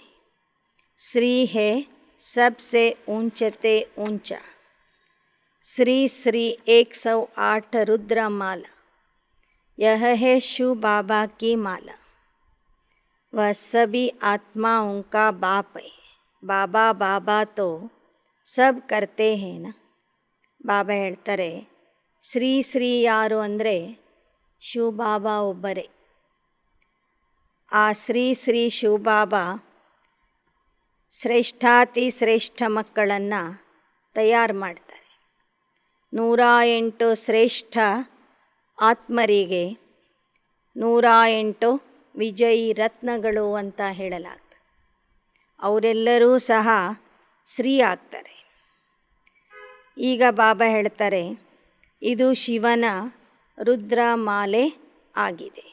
श्री है सबसे ऊंचते ऊंचा. श्री श्री 108 रुद्र माला. यह है शिव बाबा की माला. वह सभी आत्माओं का बाप है. बाबा बाबा तो सब करते हैं ना. ಬಾಬಾ ಹೇಳ್ತಾರೆ, ಶ್ರೀ ಶ್ರೀ ಯಾರು ಅಂದರೆ ಶಿವ ಬಾಬಾ ಒಬ್ಬರೇ. ಆ ಶ್ರೀ ಶ್ರೀ ಶಿವ ಬಾಬಾ ಶ್ರೇಷ್ಠಾತಿ ಶ್ರೇಷ್ಠ ಮಕ್ಕಳನ್ನು ತಯಾರು ಮಾಡ್ತಾರೆ. 108 ಶ್ರೇಷ್ಠ ಆತ್ಮರಿಗೆ 108 ವಿಜಯಿ ರತ್ನಗಳು ಅಂತ ಹೇಳಲಾಗ್ತದೆ. ಅವರೆಲ್ಲರೂ ಸಹ ಶ್ರೀ ಆಗ್ತಾರೆ. ಈಗ ಬಾಬಾ ಹೇಳ್ತಾರೆ, ಇದು ಶಿವನ ರುದ್ರ ಮಾಲೆ ಆಗಿದೆ.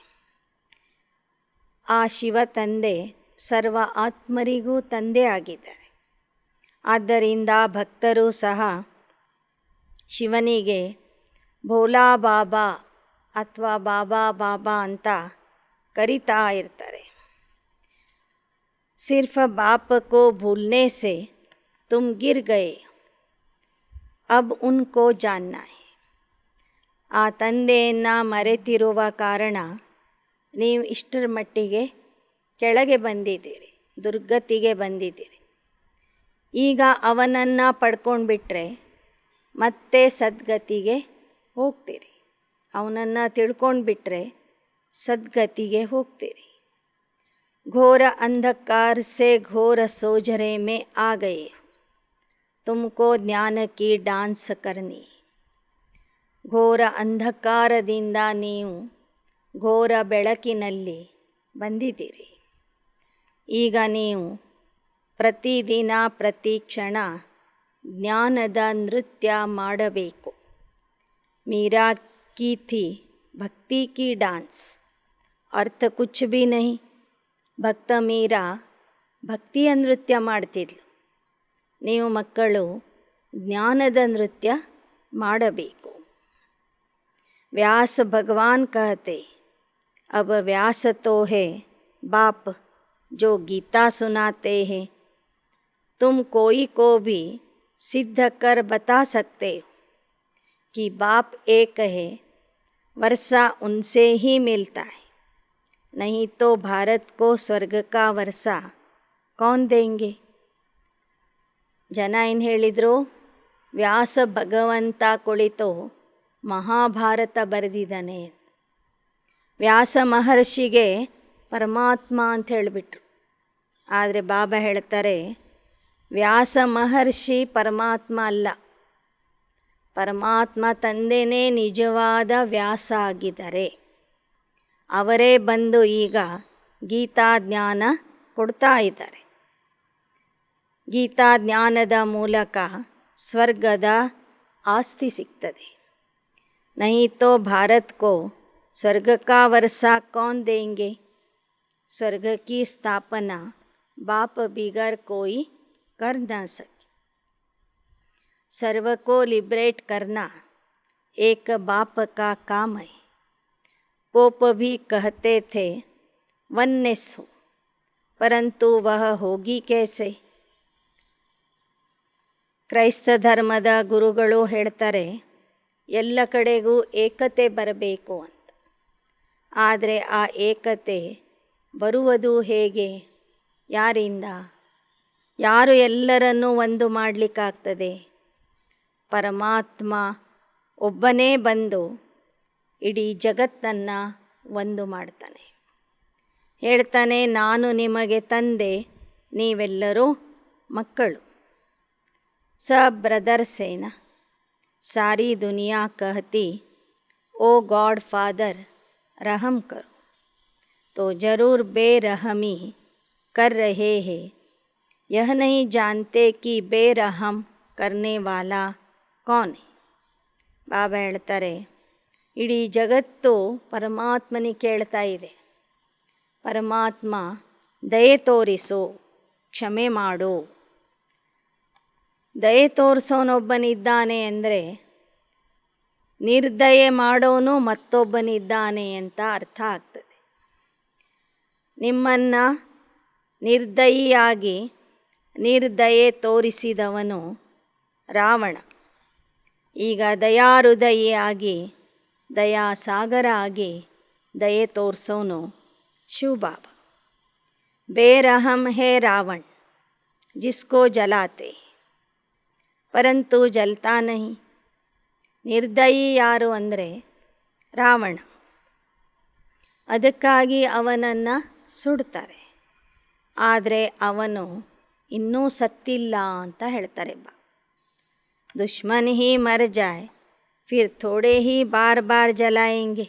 ಆ ಶಿವ ತಂದೆ ಸರ್ವ ಆತ್ಮರಿಗೂ ತಂದೆ ಆಗಿದ್ದಾರೆ. ಆದ್ದರಿಂದ ಭಕ್ತರು ಸಹ ಶಿವನಿಗೆ ಭೋಲಾ ಬಾಬಾ ಅಥವಾ ಬಾಬಾ ಬಾಬಾ ಅಂತ ಕರಿತಾ ಇರ್ತಾರೆ. सिर्फ बाप को भूलने से तुम गिर गए, अब उनको जानना है. ಆ ತಂದೆಯನ್ನು ಮರೆತಿರುವ ಕಾರಣ ನೀವು ಇಷ್ಟರ ಮಟ್ಟಿಗೆ ಕೆಳಗೆ ಬಂದಿದ್ದೀರಿ, ದುರ್ಗತಿಗೆ ಬಂದಿದ್ದೀರಿ. ಈಗ ಅವನನ್ನು ಪಡ್ಕೊಂಡ್ಬಿಟ್ರೆ ಮತ್ತೆ ಸದ್ಗತಿಗೆ ಹೋಗ್ತೀರಿ. ಅವನನ್ನು ತಿಳ್ಕೊಂಡ್ಬಿಟ್ರೆ ಸದ್ಗತಿಗೆ ಹೋಗ್ತೀರಿ. घोर अंधकार से घोर सोझरे में आ गए हो, तुमको ज्ञान की डांस करनी. ಘೋರ ಅಂಧಕಾರದಿಂದ ನೀವು ಘೋರ ಬೆಳಕಿನಲ್ಲಿ ಬಂದಿದ್ದೀರಿ. ಈಗ ನೀವು ಪ್ರತಿದಿನ ಪ್ರತಿ ಕ್ಷಣ ಜ್ಞಾನದ ನೃತ್ಯ ಮಾಡಬೇಕು. ಮೀರಾ ಕಿ ಥಿ ಭಕ್ತಿ ಕಿ डांस, अर्थ कुछ भी नहीं. ಭಕ್ತ ಮೀರಾ ಭಕ್ತಿಯ ನೃತ್ಯ ಮಾಡ್ತಿದ್ಲು. ನೀವು ಮಕ್ಕಳು ಜ್ಞಾನದ ನೃತ್ಯ ಮಾಡಬೇಕು. ವ್ಯಾಸ ಭಗವಾನ್ कहते, अब व्यास तो है बाप जो गीता सुनाते हैं. तुम कोई को भी सिद्ध कर बता सकते हो कि बाप एक है, वर्षा उनसे ही मिलता है. नहीं तो भारत को स्वर्ग का वर्षा कौन देंगे. ಜನ ಏನು ಹೇಳಿದರು, ವ್ಯಾಸ ಭಗವಂತ ಕುಳಿತು ಮಹಾಭಾರತ ಬರೆದಿದ್ದಾನೆ. ವ್ಯಾಸ ಮಹರ್ಷಿಗೆ ಪರಮಾತ್ಮ ಅಂತ ಹೇಳಿಬಿಟ್ರು. ಆದರೆ ಬಾಬಾ ಹೇಳ್ತಾರೆ, ವ್ಯಾಸ ಮಹರ್ಷಿ ಪರಮಾತ್ಮ ಅಲ್ಲ, ಪರಮಾತ್ಮ ತಂದೆಯೇ ನಿಜವಾದ ವ್ಯಾಸ ಆಗಿದ್ದಾರೆ. ಅವರೇ ಬಂದು ಈಗ ಗೀತಾ ಜ್ಞಾನ ಕೊಡ್ತಾ ಇದ್ದಾರೆ. ಗೀತಾ ಜ್ಞಾನದ ಮೂಲಕ ಸ್ವರ್ಗದ ಆಸ್ತಿ ಸಿಗ್ತದೆ. नहीं तो भारत को स्वर्ग का वर्षा कौन देंगे. स्वर्ग की स्थापना बाप बिगर कोई कर न सके. सर्व को लिबरेट करना एक बाप का काम है. पोप भी कहते थे वननेस हो, परंतु वह होगी कैसे. ಕ್ರೈಸ್ತ ಧರ್ಮದ ಗುರುಗಳು ಹೇಳ್ತಾರೆ ಎಲ್ಲ ಕಡೆಗೂ ಏಕತೆ ಬರಬೇಕು ಅಂತ. ಆದರೆ ಆ ಏಕತೆ ಬರುವುದು ಹೇಗೆ, ಯಾರಿಂದ, ಯಾರು ಎಲ್ಲರನ್ನೂ ಒಂದು ಮಾಡಲಿಕ್ಕಾಗ್ತದೆ. ಪರಮಾತ್ಮ ಒಬ್ಬನೇ ಬಂದು ಇಡೀ ಜಗತ್ತನ್ನು ಒಂದು ಮಾಡ್ತಾನೆ. ಹೇಳ್ತಾನೆ, ನಾನು ನಿಮಗೆ ತಂದೆ, ನೀವೆಲ್ಲರೂ ಮಕ್ಕಳು. सब ब्रदर्स है ना. सारी दुनिया कहती ओ गॉड फादर रहम करो, तो ज़रूर बेरहमी कर रहे हैं. यह नहीं जानते कि बेरहम करने वाला कौन है. ಬಾಬಾ ಹೇಳ್ತಾರೆ, ಇಡೀ ಜಗತ್ತು ಪರಮಾತ್ಮನಿಗೆ ಕೇಳ್ತಾ ಇದೆ. ಪರಮಾತ್ಮ ದಯೆ ತೋರಿಸು, ಕ್ಷಮೆ ಮಾಡು. ದಯೆ ತೋರಿಸೋನೊಬ್ಬನಿದ್ದಾನೆ ಅಂದರೆ ನಿರ್ದಯೆ ಮಾಡೋನು ಮತ್ತೊಬ್ಬನಿದ್ದಾನೆ ಅಂತ ಅರ್ಥ ಆಗ್ತದೆ. ನಿಮ್ಮನ್ನು ನಿರ್ದಯಿಯಾಗಿ ನಿರ್ದಯೆ ತೋರಿಸಿದವನು ರಾವಣ. ಈಗ ದಯಾಹೃದಯಿಯಾಗಿ ದಯಾಸಾಗರ ಆಗಿ ದಯೆ ತೋರಿಸೋನು ಶಿವಬಾಬಾ. बेरहम है रावण जिसको जलाते, परंतु जलता नहीं. ನಿರ್ದಯಿ ಯಾರು ಅಂದರೆ ರಾವಣ. ಅದಕ್ಕಾಗಿ ಅವನನ್ನು ಸುಡ್ತಾರೆ. ಆದರೆ ಅವನು ಇನ್ನೂ ಸತ್ತಿಲ್ಲ ಅಂತ ಹೇಳ್ತಾರೆ. ದುಶ್ಮನ್ ಹಿ ಮರ್ ಜಾಯ್ ಫಿರ್ ಥೋಡೆ ಹಿ ಬಾರ್ ಬಾರ್ ಜಲಾಯೆಂಗೆ.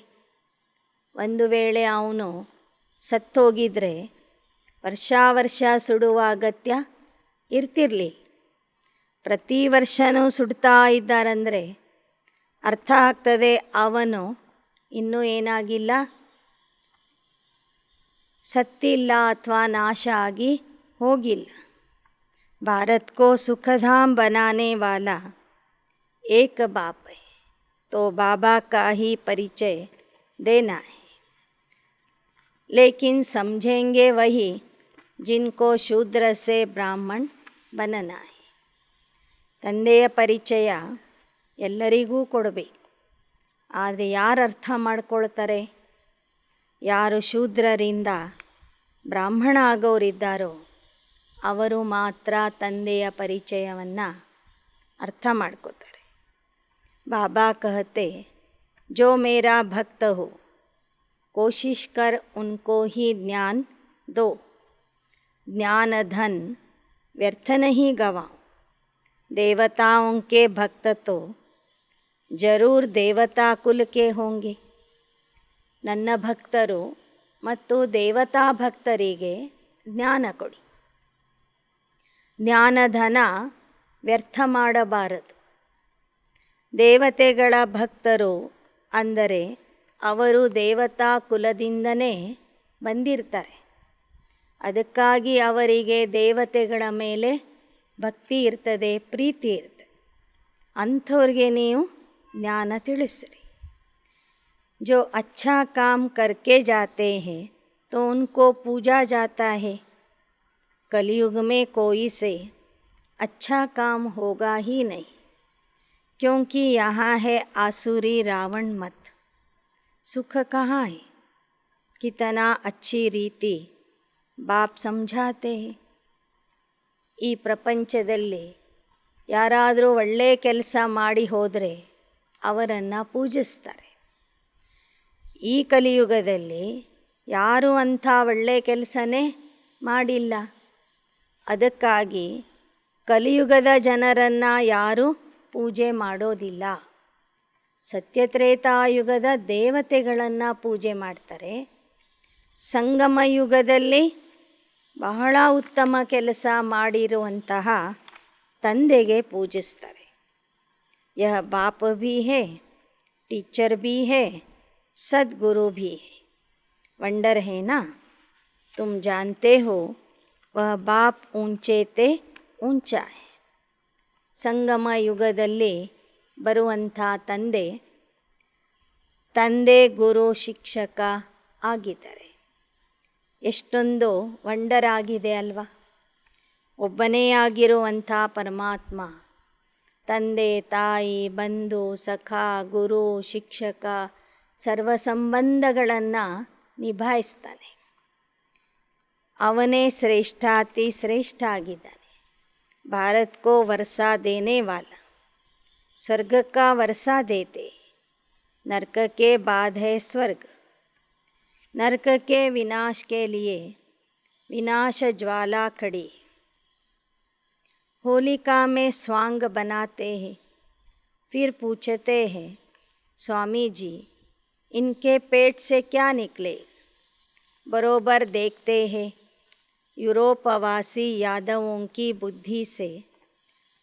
ಒಂದು ವೇಳೆ ಅವನು ಸತ್ತೋಗಿದ್ರೆ ವರ್ಷ ಸುಡುವ ಅಗತ್ಯ ಇರ್ತಿರಲಿ. ಪ್ರತಿ ವರ್ಷವೂ ಸುಡ್ತಾ ಇದ್ದಾರಂದರೆ ಅರ್ಥ ಆಗ್ತದೆ ಅವನು ಇನ್ನೂ ಏನಾಗಿಲ್ಲ, ಸತ್ತಿಲ್ಲ ಅಥವಾ ನಾಶ ಆಗಿ ಹೋಗಿಲ್ಲ. भारत को सुखधाम बनाने वाला एक बाप है, तो बाबा का ही परिचय देना है. लेकिन समझेंगे वही जिनको शूद्र से ब्राह्मण बनना है. ತಂದೆಯ ಪರಿಚಯ ಎಲ್ಲರಿಗೂ ಕೊಡಬೇಕು. ಆದರೆ ಯಾರು ಅರ್ಥ ಮಾಡ್ಕೊಳ್ತಾರೆ? ಯಾರು ಶೂದ್ರರಿಂದ ಬ್ರಾಹ್ಮಣ ಆಗೋರಿದ್ದಾರೋ ಅವರು ಮಾತ್ರ ತಂದೆಯ ಪರಿಚಯವನ್ನು ಅರ್ಥ ಮಾಡ್ಕೋತಾರೆ. ಬಾಬಾ ಕಹತೆ ಜೋ ಮೇರಾ ಭಕ್ತ ಹೋ ಕೋಶಿಶ್ ಕರ್ ಉನ್ಕೋ ಹಿ ಜ್ಞಾನ್ ದೋ, ಜ್ಞಾನ ಧನ್ ವ್ಯರ್ಥ ನಹಿ ಗವಾओ. देवताओं के भक्त तो जरूर देवता कुल के होंगे. ನನ್ನ ಭಕ್ತರು ಮತ್ತು ದೇವತಾ ಭಕ್ತರಿಗೆ ಜ್ಞಾನ ಕೊಡಿ. ಜ್ಞಾನಧನ ವ್ಯರ್ಥ ಮಾಡಬಾರದು. ದೇವತೆಗಳ ಭಕ್ತರು ಅಂದರೆ ಅವರು ದೇವತಾ ಕುಲದಿಂದನೇ ಬಂದಿರ್ತಾರೆ. ಅದಕ್ಕಾಗಿ ಅವರಿಗೆ ದೇವತೆಗಳ ಮೇಲೆ ಭಕ್ತಿ ಇರ್ತದೆ, ಪ್ರೀತಿ ಇರ್ತದೆ. ಅಂಥವ್ರಿಗೆ ನೀವು ಜ್ಞಾನ ತಿಳಿಸ್ರಿ. जो अच्छा काम करके जाते हैं तो उनको पूजा जाता है. कलयुग में कोई से अच्छा काम होगा ही नहीं, क्योंकि यहाँ है आसुरी रावण मत. सुख कहाँ है? कितना अच्छी रीति बाप समझाते हैं. ಈ ಪ್ರಪಂಚದಲ್ಲಿ ಯಾರಾದರೂ ಒಳ್ಳೆಯ ಕೆಲಸ ಮಾಡಿ ಹೋದರೆ ಅವರನ್ನು ಪೂಜಿಸ್ತಾರೆ. ಈ ಕಲಿಯುಗದಲ್ಲಿ ಯಾರೂ ಅಂಥ ಒಳ್ಳೆಯ ಕೆಲಸನೇ ಮಾಡಿಲ್ಲ. ಅದಕ್ಕಾಗಿ ಕಲಿಯುಗದ ಜನರನ್ನು ಯಾರೂ ಪೂಜೆ ಮಾಡೋದಿಲ್ಲ. ಸತ್ಯತ್ರೇತಾಯುಗದ ದೇವತೆಗಳನ್ನು ಪೂಜೆ ಮಾಡ್ತಾರೆ. ಸಂಗಮ ಯುಗದಲ್ಲಿ ಬಹಳ ಉತ್ತಮ ಕೆಲಸ ಮಾಡಿರುವಂತಹ ತಂದೆಗೆ ಪೂಜಿಸ್ತಾರೆ. ಯಹ ಬಾಪ್ ಭೀ ಹೇ, ಟೀಚರ್ ಭೀ ಹೇ, सदगुरु भी है. वंडर है ना? तुम जानते हो वह बाप ऊंचे ते ऊंचा है. ಸಂಗಮ ಯುಗದಲ್ಲಿ ಬರುವಂಥ ತಂದೆ ಗುರು ಶಿಕ್ಷಕ ಆಗಿದ್ದಾರೆ. ಎಷ್ಟೊಂದು ವಂಡರ್ ಆಗಿದೆ ಅಲ್ವಾ? ಒಬ್ಬನೇ ಆಗಿರುವಂಥ ಪರಮಾತ್ಮ ತಂದೆ, ತಾಯಿ, ಬಂಧು, ಸಖ, ಗುರು, ಶಿಕ್ಷಕ ಸರ್ವ ಸಂಬಂಧಗಳನ್ನು ನಿಭಾಯಿಸ್ತಾನೆ. ಅವನೇ ಶ್ರೇಷ್ಠಾತಿ ಶ್ರೇಷ್ಠ ಆಗಿದ್ದಾನೆ. ಭಾರತ್ ಕೋ ವರ್ಸಾ ದೇನೆ ವಾಲ, ಸ್ವರ್ಗ ಕಾ ವರ್ಸಾ ದೇತೆ, ನರ್ಕ ಕೆ ಬಾದ್ ಹೈ ಸ್ವರ್ಗ. नरक के विनाश के लिए विनाश ज्वाला खड़ी. होलिका में स्वांग बनाते हैं, फिर पूछते हैं स्वामी जी इनके पेट से क्या निकले. बरोबर देखते हैं यूरोपवासी यादवों की बुद्धि से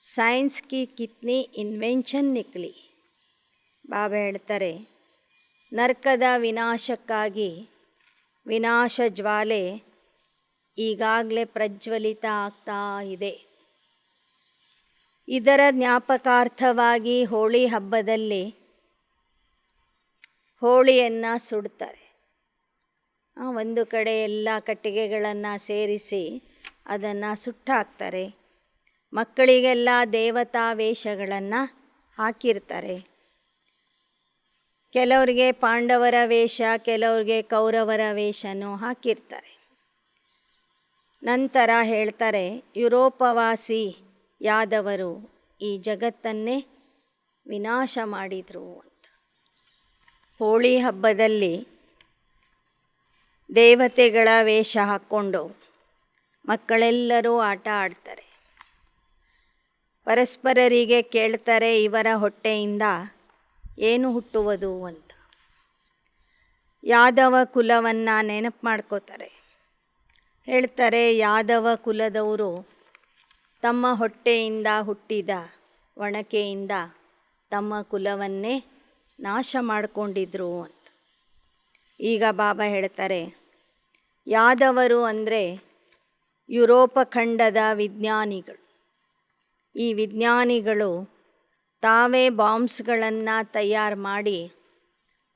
साइंस की कितनी इन्वेंशन निकली. ಬಾಬಾ ಹೇಳ್ತಾರೆ, ನರ್ಕದ ವಿನಾಶಕ್ಕಾಗಿ ವಿನಾಶ ಜ್ವಾಲೆ ಈಗಾಗಲೇ ಪ್ರಜ್ವಲಿತ ಆಗ್ತಾ ಇದೆ. ಇದರ ಜ್ಞಾಪಕಾರ್ಥವಾಗಿ ಹೋಳಿ ಹಬ್ಬದಲ್ಲಿ ಹೋಳಿಯನ್ನು ಸುಡ್ತಾರೆ. ಒಂದು ಕಡೆ ಎಲ್ಲ ಕಟ್ಟಿಗೆಗಳನ್ನು ಸೇರಿಸಿ ಅದನ್ನು ಸುಟ್ಟಾಕ್ತಾರೆ. ಮಕ್ಕಳಿಗೆಲ್ಲ ದೇವತಾ ವೇಷಗಳನ್ನು ಹಾಕಿರ್ತಾರೆ. ಕೆಲವರಿಗೆ ಪಾಂಡವರ ವೇಷ, ಕೆಲವರಿಗೆ ಕೌರವರ ವೇಷನೂ ಹಾಕಿರ್ತಾರೆ. ನಂತರ ಹೇಳ್ತಾರೆ ಯುರೋಪವಾಸಿ ಯಾದವರು ಈ ಜಗತ್ತನ್ನೇ ವಿನಾಶ ಮಾಡಿದರು ಅಂತ. ಹೋಳಿ ಹಬ್ಬದಲ್ಲಿ ದೇವತೆಗಳ ವೇಷ ಹಾಕ್ಕೊಂಡು ಮಕ್ಕಳೆಲ್ಲರೂ ಆಟ ಆಡ್ತಾರೆ. ಪರಸ್ಪರರಿಗೆ ಕೇಳ್ತಾರೆ ಇವರ ಹೊಟ್ಟೆಯಿಂದ ಏನು ಹುಟ್ಟುವುದು ಅಂತ. ಯಾದವ ಕುಲವನ್ನು ನೆನಪು ಮಾಡ್ಕೋತಾರೆ. ಹೇಳ್ತಾರೆ ಯಾದವ ಕುಲದವರು ತಮ್ಮ ಹೊಟ್ಟೆಯಿಂದ ಹುಟ್ಟಿದ ಒಣಕೆಯಿಂದ ತಮ್ಮ ಕುಲವನ್ನೇ ನಾಶ ಮಾಡಿಕೊಂಡಿದ್ರು ಅಂತ. ಈಗ ಬಾಬಾ ಹೇಳ್ತಾರೆ ಯಾದವರು ಅಂದರೆ ಯುರೋಪ ಖಂಡದ ವಿಜ್ಞಾನಿಗಳು. ಈ ವಿಜ್ಞಾನಿಗಳು ತಾವೇ ಬಾಂಬ್ಸ್ಗಳನ್ನು ತಯಾರು ಮಾಡಿ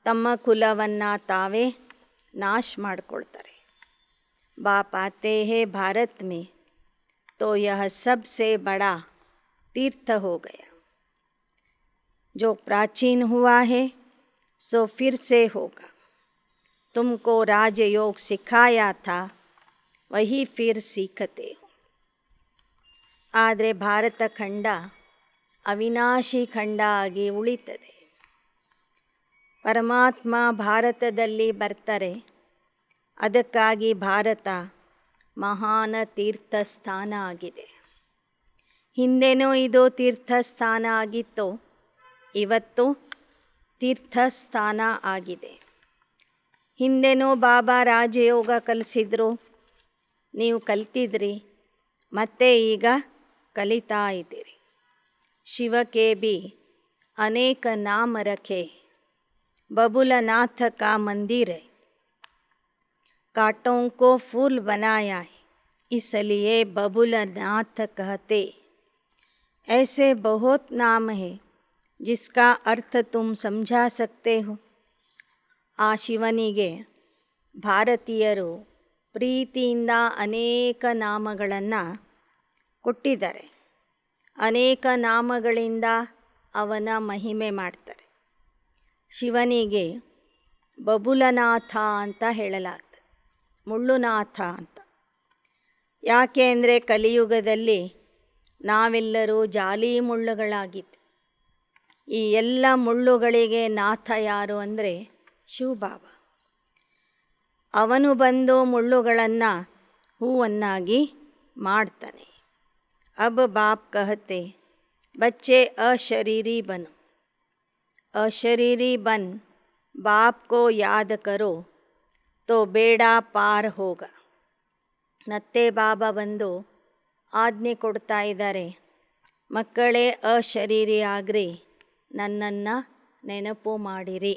ತಮ್ಮ ಕುಲವನ್ನು ತಾವೇ ನಾಶ ಮಾಡಿಕೊಳ್ತಾರೆ. बाप आते हैं भारत में तो यह सबसे बड़ा तीर्थ हो गया. जो प्राचीन हुआ है सो फिर से होगा. तुमको राजयोग सिखाया था वही फिर सीखते हो. ಆದರೆ ಭಾರತ ಖಂಡ ಅವಿನಾಶಿ ಖಂಡ ಆಗಿ ಉಳಿತದೆ. ಪರಮಾತ್ಮ ಭಾರತದಲ್ಲಿ ಬರ್ತಾರೆ. ಅದಕ್ಕಾಗಿ ಭಾರತ ಮಹಾನ ತೀರ್ಥಸ್ಥಾನ ಆಗಿದೆ. ಹಿಂದೆನೂ ಇದು ತೀರ್ಥಸ್ಥಾನ ಆಗಿತ್ತು, ಇವತ್ತು ತೀರ್ಥಸ್ಥಾನ ಆಗಿದೆ. ಹಿಂದೆನೂ ಬಾಬಾ ರಾಜಯೋಗ ಕಲಿಸಿದ್ರು, ನೀವು ಕಲ್ತಿದ್ರಿ, ಮತ್ತೆ ಈಗ ಕಲಿತಾ ಇದ್ದೀರಿ. ಶಿವ ಕೆ ಬಿ ಅನೇಕ ನಾಮ ರಖೆ, बबुलनाथ का मंदिर है, कांटों को फूल बनाया है, इसलिए बबुलनाथ कहते. ऐसे बहुत नाम है जिसका अर्थ तुम समझा सकते हो. ಆ ಶಿವನಿಗೆ ಭಾರತೀಯರು ಪ್ರೀತಿಯಿಂದ ಅನೇಕ ನಾಮಗಳನ್ನು ಕೊಟ್ಟಿದ್ದಾರೆ. ಅನೇಕ ನಾಮಗಳಿಂದ ಅವನ ಮಹಿಮೆ ಮಾಡ್ತಾರೆ. ಶಿವನಿಗೆ ಬಬುಲನಾಥ ಅಂತ ಹೇಳಲಾಗ್ತದೆ, ಮುಳ್ಳುನಾಥ ಅಂತ. ಯಾಕೆ ಅಂದರೆ ಕಲಿಯುಗದಲ್ಲಿ ನಾವೆಲ್ಲರೂ ಜಾಲಿ ಮುಳ್ಳುಗಳಾಗಿದ್ದು. ಈ ಎಲ್ಲ ಮುಳ್ಳುಗಳಿಗೆ ನಾಥ ಯಾರು ಅಂದರೆ ಶಿವಬಾಬಾ. ಅವನು ಬಂದು ಮುಳ್ಳುಗಳನ್ನು ಹೂವನ್ನಾಗಿ ಮಾಡ್ತಾನೆ. ಅಬ್ ಬಾಪ್ ಕಹತೆ ಬಚ್ಚೆ ಅಶರೀರಿ ಬನು, अशरीरी बन बाप को याद करो तो ಬೇಡಾ ಪಾರ್ ಹೋಗ. ಮತ್ತೆ ಬಾಬಾ ಬಂದು ಆಜ್ಞೆ ಕೊಡ್ತಾ ಇದ್ದಾರೆ, ಮಕ್ಕಳೇ ಅಶರೀರಿ ಆಗ್ರಿ, ನನ್ನನ್ನು ನೆನಪು ಮಾಡಿರಿ.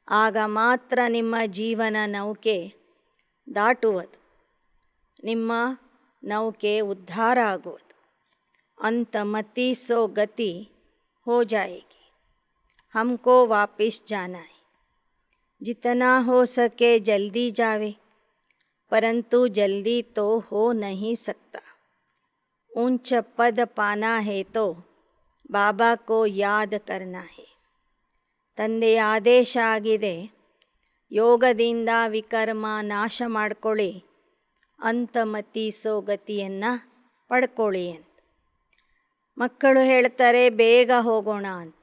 ಆಗ ಮಾತ್ರ ನಿಮ್ಮ ಜೀವನ ನೌಕೆ ದಾಟುವುದು, ನಿಮ್ಮ ನೌಕೆ ಉದ್ಧಾರ ಆಗುವುದು. ಅಂತ ಮತಿ ಸೋ ಗತಿ ಹೋ ಜಾಯೇಗಿ, हमको वापस जाना है. जितना हो सके जल्दी जावे, परंतु जल्दी तो हो नहीं सकता. ऊंच पद पाना है तो बाबा को याद करना है. ತಂದೆಯ ಆದೇಶ ಆಗಿದೆ, ಯೋಗದಿಂದ ವಿಕರ್ಮ ನಾಶ ಮಾಡಿಕೊಳ್ಳಿ, ಅಂತಮತಿ ಸೋಗತಿಯನ್ನು ಪಡ್ಕೊಳ್ಳಿ ಅಂತ. ಮಕ್ಕಳು ಹೇಳ್ತಾರೆ ಬೇಗ ಹೋಗೋಣ ಅಂತ.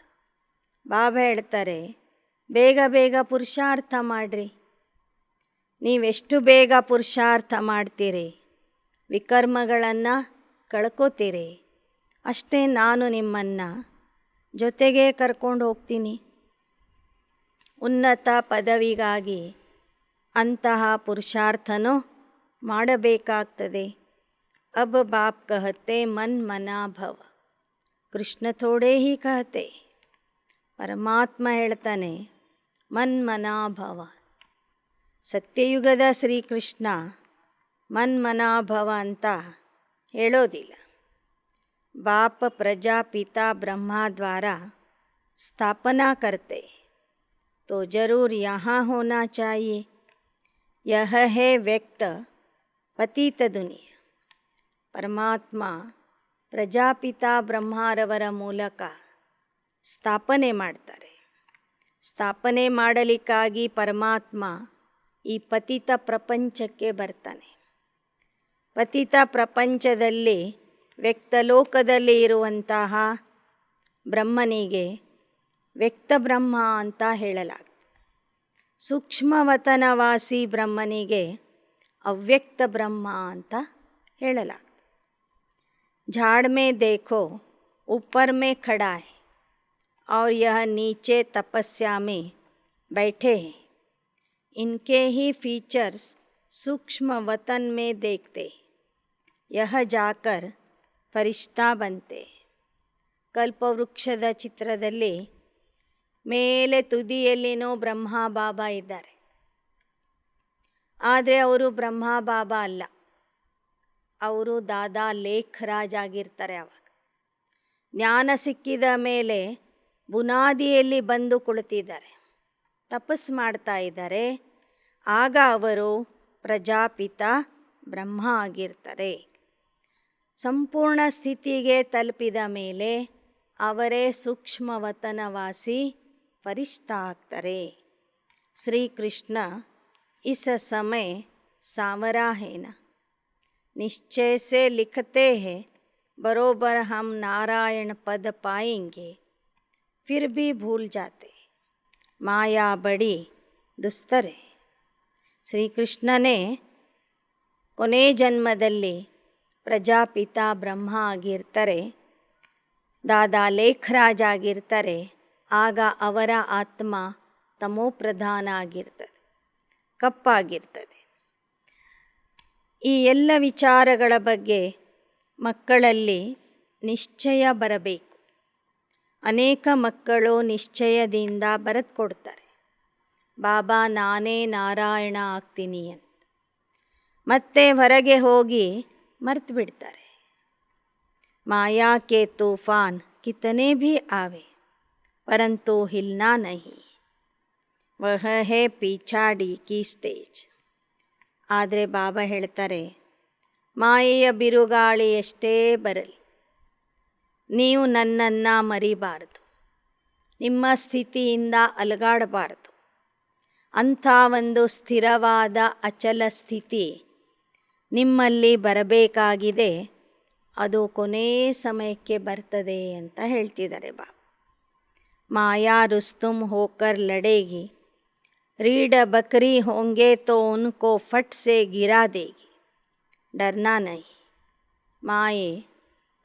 ಬಾಬಾ ಹೇಳ್ತಾರೆ ಬೇಗ ಬೇಗ ಪುರುಷಾರ್ಥ ಮಾಡಿರಿ. ನೀವೆಷ್ಟು ಬೇಗ ಪುರುಷಾರ್ಥ ಮಾಡ್ತೀರಿ, ವಿಕರ್ಮಗಳನ್ನು ಕಳ್ಕೋತೀರಿ, ಅಷ್ಟೇ ನಾನು ನಿಮ್ಮನ್ನು ಜೊತೆಗೆ ಕರ್ಕೊಂಡು ಹೋಗ್ತೀನಿ. ಉನ್ನತ ಪದವಿಗಾಗಿ ಅಂತಹ ಪುರುಷಾರ್ಥನೂ ಮಾಡಬೇಕಾಗ್ತದೆ. ಅಬ್ ಬಾಪ್ ಕಹತೆ ಮನ್ ಮನಾ ಭವ, ಕೃಷ್ಣ ಥೋಡೆ ಹಿ ಕಹತೆ. ಪರಮಾತ್ಮ ಹೇಳ್ತಾನೆ ಮನ್ಮನಾಭವ. ಸತ್ಯಯುಗದ ಶ್ರೀಕೃಷ್ಣ ಮನ್ಮನಾಭವ ಅಂತ ಹೇಳೋದಿಲ್ಲ. ಬಾಪ ಪ್ರಜಾಪಿತಾ ಬ್ರಹ್ಮ ದ್ವಾರ ಸ್ಥಾಪನಾ करते तो जरूर यहाँ होना चाहिए. यह है व्यक्त पतित दुनिया. ಪರಮಾತ್ಮ ಪ್ರಜಾಪಿತಾ ಬ್ರಹ್ಮರವರ ಮೂಲಕ ಸ್ಥಾಪನೆ ಮಾಡ್ತಾರೆ. ಸ್ಥಾಪನೆ ಮಾಡಲಿಕ್ಕಾಗಿ ಪರಮಾತ್ಮ ಈ ಪತಿತ ಪ್ರಪಂಚಕ್ಕೆ ಬರ್ತಾನೆ. ಪತಿತ ಪ್ರಪಂಚದಲ್ಲಿ ವ್ಯಕ್ತಲೋಕದಲ್ಲಿ ಇರುವಂತಹ ಬ್ರಹ್ಮನಿಗೆ ವ್ಯಕ್ತ ಬ್ರಹ್ಮ ಅಂತ ಹೇಳಲಾಗ್ತದೆ. ಸೂಕ್ಷ್ಮವತನವಾಸಿ ಬ್ರಹ್ಮನಿಗೆ ಅವ್ಯಕ್ತ ಬ್ರಹ್ಮ ಅಂತ ಹೇಳಲಾಗ್ತದೆ. झाड़ में देखो ऊपर में खड़ा है और यह नीचे तपस्या में बैठे हैं. इनके ही फीचर्स सूक्ष्म वतन में देखते, यह जाकर फरिश्ता बनते. ಕಲ್ಪವೃಕ್ಷದ ಚಿತ್ರದಲ್ಲಿ ಮೇಲೆ ತುದಿಯಲ್ಲಿನೋ ಬ್ರಹ್ಮ ಬಾಬಾ ಇದ್ದಾರೆ. ಆದರೆ ಅವರು ಬ್ರಹ್ಮ ಬಾಬಾ ಅಲ್ಲ, ಅವರು ದಾದಾ ಲೇಖರಾಜ್ ಆಗಿರ್ತಾರೆ. ಆವಾಗ ಜ್ಞಾನ ಸಿಕ್ಕಿದ ಮೇಲೆ ಬುನಾದಿಯಲ್ಲಿ ಬಂದು ಕುಳಿತಿದ್ದಾರೆ, ತಪಸ್ಸು ಮಾಡ್ತಾ ಇದ್ದಾರೆ. ಆಗ ಅವರು ಪ್ರಜಾಪಿತ ಬ್ರಹ್ಮ ಆಗಿರ್ತಾರೆ. ಸಂಪೂರ್ಣ ಸ್ಥಿತಿಗೆ ತಲುಪಿದ ಮೇಲೆ ಅವರೇ ಸೂಕ್ಷ್ಮವತನವಾಸಿ ಫರಿಷ್ಠಾ ಆಗ್ತಾರೆ. ಶ್ರೀಕೃಷ್ಣ इस समय सांवरा है ना, निश्चय से लिखते हैं बरोबर हम नारायण पद पाएंगे, फिर भी भूल जाते, माया बड़ी दुस्तर है. ಶ್ರೀಕೃಷ್ಣನೇ ಕೊನೆ ಜನ್ಮದಲ್ಲಿ ಪ್ರಜಾಪಿತ ಬ್ರಹ್ಮ ಆಗಿರ್ತಾರೆ, ದಾದಾ ಲೇಖರಾಜ್ ಆಗಿರ್ತಾರೆ. ಆಗ ಅವರ ಆತ್ಮ ತಮೋಪ್ರಧಾನ ಆಗಿರ್ತದೆ, ಕಪ್ಪಾಗಿರ್ತದೆ. ಈ ಎಲ್ಲ ವಿಚಾರಗಳ ಬಗ್ಗೆ ಮಕ್ಕಳಲ್ಲಿ ನಿಶ್ಚಯ ಬರಬೇಕು. ಅನೇಕ ಮಕ್ಕಳು ನಿಶ್ಚಯದಿಂದ ಬರೆದು ಕೊಡ್ತಾರೆ, ಬಾಬಾ ನಾನೇ ನಾರಾಯಣ ಆಗ್ತೀನಿ ಅಂತ. ಮತ್ತೆ ಹೊರಗೆ ಹೋಗಿ ಮರ್ತು ಬಿಡ್ತಾರೆ. ಮಾಯಾ ಕೆ ತೂಫಾನ್ ಕಿತನೆ ಭೀ ಆವೆ ಪರಂತು ಹಿಲ್ನಾ ನಹಿ, ವಹ ಹೇ ಪಿಛಾಡಿ ಕಿ ಸ್ಟೇಜ್. ಆದರೆ ಬಾಬಾ ಹೇಳ್ತಾರೆ, ಮಾಯೆಯ ಬಿರುಗಾಳಿ ಎಷ್ಟೇ ಬರಲಿ ನೀವು ನನ್ನನ್ನು ಮರಿಬಾರದು, ನಿಮ್ಮ ಸ್ಥಿತಿಯಿಂದ ಅಲಗಾಡಬಾರದು. ಅಂಥ ಒಂದು ಸ್ಥಿರವಾದ ಅಚಲ ಸ್ಥಿತಿ ನಿಮ್ಮಲ್ಲಿ ಬರಬೇಕಾಗಿದೆ. ಅದು ಕೊನೆ ಸಮಯಕ್ಕೆ ಬರ್ತದೆ ಅಂತ ಹೇಳ್ತಿದ್ದಾರೆ ಬಾಬಾ. ಮಾಯಾ ರುಸ್ತುಮ್ ಹೋಕರ್ ಲಡೇಗಿ, रीढ़ बकरी होंगे तो उनको फट से गिरा देगी, डरना नहीं. ಮಾಯೆ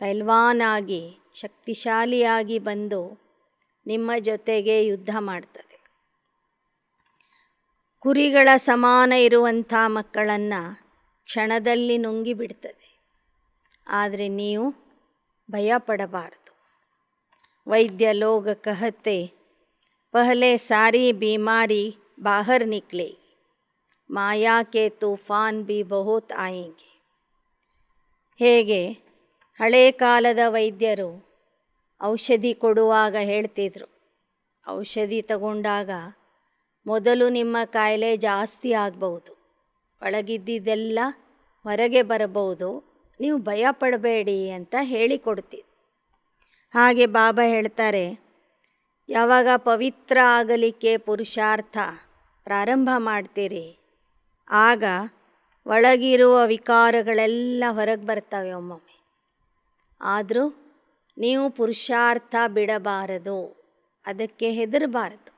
ಪೈಲ್ವಾನಾಗಿ ಶಕ್ತಿಶಾಲಿಯಾಗಿ ಬಂದು ನಿಮ್ಮ ಜೊತೆಗೆ ಯುದ್ಧ ಮಾಡ್ತದೆ. ಕುರಿಗಳ ಸಮಾನ ಇರುವಂಥ ಮಕ್ಕಳನ್ನು ಕ್ಷಣದಲ್ಲಿ ನುಂಗಿಬಿಡ್ತದೆ. ಆದರೆ ನೀವು ಭಯಪಡಬಾರದು. ವೈದ್ಯ ಲೋಗ ಕಹತೆ ಪಹಲೆ ಸಾರಿ बीमारी बाहर निकलेगी, माया के तूफान भी बहुत आएंगे. ಹೇಗೆ ಹಳೆ ಕಾಲದ ವೈದ್ಯರು ಔಷಧಿ ಕೊಡುವಾಗ ಹೇಳ್ತಿದ್ರು, ಔಷಧಿ ತಗೊಂಡಾಗ ಮೊದಲು ನಿಮ್ಮ ಕಾಯಿಲೆ ಜಾಸ್ತಿ ಆಗಬಹುದು, ಒಳಗಿದ್ದಿದ್ದೆಲ್ಲ ಹೊರಗೆ ಬರಬಹುದು, ನೀವು ಭಯ ಪಡಬೇಡಿ ಅಂತ ಹೇಳಿಕೊಡ್ತಿದ್ರು. ಹಾಗೆ ಬಾಬಾ ಹೇಳ್ತಾರೆ, ಯಾವಾಗ ಪವಿತ್ರ ಆಗಲಿಕ್ಕೆ ಪುರುಷಾರ್ಥ ಪ್ರಾರಂಭ ಮಾಡ್ತೀರಿ ಆಗ ಒಳಗಿರುವ ವಿಕಾರಗಳೆಲ್ಲ ಹೊರಗೆ ಬರ್ತವೆ ಒಮ್ಮೊಮ್ಮೆ. ಆದರೂ ನೀವು ಪುರುಷಾರ್ಥ ಬಿಡಬಾರದು, ಅದಕ್ಕೆ ಹೆದರಬಾರದು.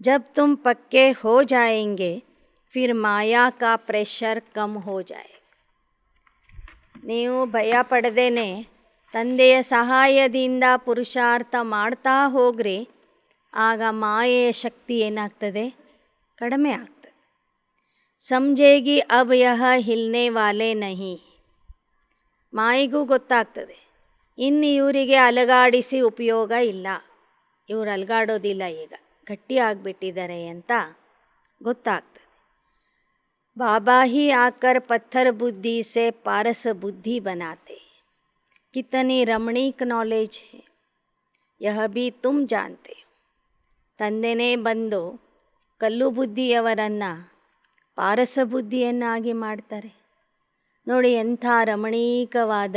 ಜಬ್ ತುಮ್ ಪಕ್ಕೆ ಹೋ ಜಾಯೆಂಗೆ ಫಿರ್ ಮಾಯಾ ಕಾ ಪ್ರೆಷರ್ ಕಮ್ ಹೋ ಜಾಯೆ. ನೀವು ಭಯ ಪಡದೇನೆ ತಂದೆಯ ಸಹಾಯದಿಂದ ಪುರುಷಾರ್ಥ ಮಾಡ್ತಾ ಹೋಗ್ರಿ, ಆಗ ಮಾಯೆಯ ಶಕ್ತಿ ಏನಾಗ್ತದೆ, ಕಡಿಮೆ ಆಗ್ತದೆ. ಸಮझेगी अब यह हिलने वाले नहीं. ಮಾಯಿಗೂ ಗೊತ್ತಾಗ್ತದೆ, ಇನ್ನು ಇವರಿಗೆ ಅಲಗಾಡಿಸಿ ಉಪಯೋಗ ಇಲ್ಲ, ಇವರು ಅಲಗಾಡೋದಿಲ್ಲ, ಈಗ ಗಟ್ಟಿ ಆಗಿಬಿಟ್ಟಿದ್ದಾರೆ ಅಂತ ಗೊತ್ತಾಗ್ತದೆ. ಬಾಬಾ ಹಿ ಆಕರ್ ಪತ್ಥರ್ ಬುದ್ಧಿ ಸೆ ಪಾರಸ ಬುದ್ಧಿ ಬನಾತೆ. कितनी रमणीक नॉलेज है, यह भी तुम जानते हो. ತಂದೆನೇ ಬಂದು ಕಲ್ಲು ಬುದ್ಧಿಯವರನ್ನು ಪಾರಸ ಬುದ್ಧಿಯನ್ನಾಗಿ ಮಾಡ್ತಾರೆ. ನೋಡಿ ಎಂಥ ರಮಣೀಕವಾದ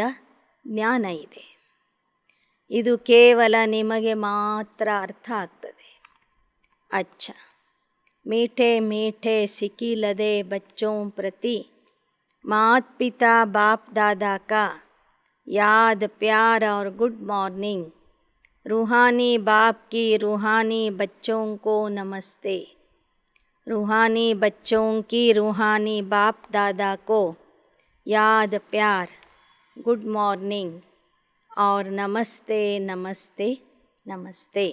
ಜ್ಞಾನ ಇದೆ. ಇದು ಕೇವಲ ನಿಮಗೆ ಮಾತ್ರ ಅರ್ಥ ಆಗ್ತದೆ. ಅಚ್ಚ ಮೀಠೆ ಮೀಠೆ ಸಿಕ್ಕಿಲದೆ ಬಚ್ಚೋಂ ಪ್ರತಿ ಮಾತ್ ಪಿತಾ ಬಾಪ್ ದಾದಾ ಕಾ याद प्यार और गुड मॉर्निंग. रूहानी बाप की रूहानी बच्चों को नमस्ते. रूहानी बच्चों की रूहानी बाप दादा को याद प्यार, गुड मॉर्निंग और नमस्ते नमस्ते नमस्ते.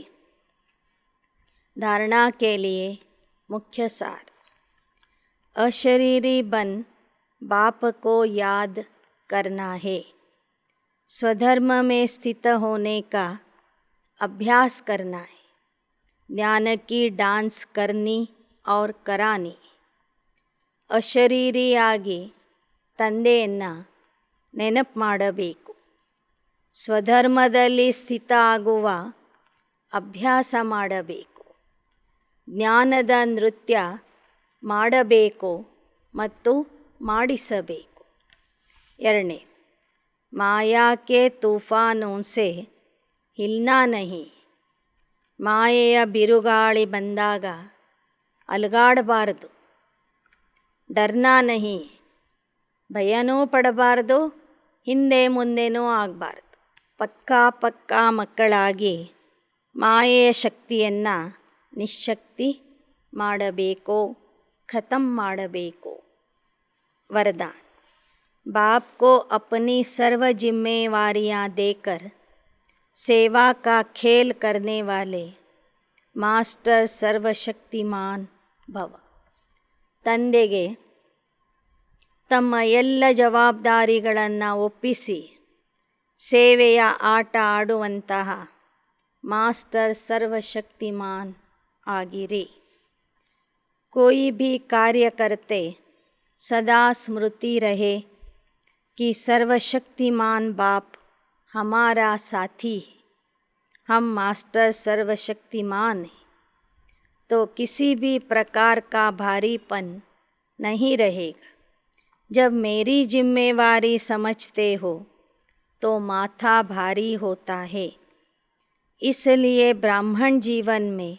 धारणा के लिए मुख्य सार. अशरीरी बन बाप को याद करना है. स्वधर्म में स्थित होने का अभ्यास करना है. ज्ञान की डांस करनी और करानी. ಅಶರೀರಿಯಾಗಿ ತಂದೆಯನ್ನು ನೆನಪು ಮಾಡಬೇಕು. ಸ್ವಧರ್ಮದಲ್ಲಿ ಸ್ಥಿತ ಆಗುವ ಅಭ್ಯಾಸ ಮಾಡಬೇಕು. ಜ್ಞಾನದ ನೃತ್ಯ ಮಾಡಬೇಕು ಮತ್ತು ಮಾಡಿಸಬೇಕು. 2. ಮಾಯಾ ಕೆ ತೂಫಾನೋं से ಹಿಲ್ನಾ ನಹಿ. ಮಾಯೆಯ ಬಿರುಗಾಳಿ ಬಂದಾಗ ಅಲುಗಾಡಬಾರದು. ಡರ್ನಾ ನಹಿ, ಭಯನೂ ಪಡಬಾರದು, ಹಿಂದೆ ಮುಂದೆನೂ ಆಗಬಾರದು. ಪಕ್ಕಾ ಮಕ್ಕಳಾಗಿ ಮಾಯೆಯ ಶಕ್ತಿಯನ್ನು ನಿಶ್ಶಕ್ತಿ ಮಾಡಬೇಕು, ಖತಮ್ ಮಾಡಬೇಕು. वरदान. बाप को अपनी सर्व जिम्मेवारियां देकर सेवा का खेल करने वाले ಮಾಸ್ಟರ್ ಸರ್ವಶಕ್ತಿಮಾನ್ ಭವ. ತಂದೆಗೆ ತಮ್ಮ ಎಲ್ಲ ಜವಾಬ್ದಾರಿಗಳನ್ನು ಒಪ್ಪಿಸಿ ಸೇವೆಯ ಆಟ ಆಡುವಂತಹ ಮಾಸ್ಟರ್ ಸರ್ವಶಕ್ತಿಮಾನ್ ಆಗಿರಿ. कोई भी कार्य करते सदा स्मृति रहे कि सर्वशक्तिमान बाप हमारा साथी है, हम मास्टर सर्वशक्तिमान हैं, तो किसी भी प्रकार का भारीपन नहीं रहेगा. जब मेरी जिम्मेवारी समझते हो तो माथा भारी होता है. इसलिए ब्राह्मण जीवन में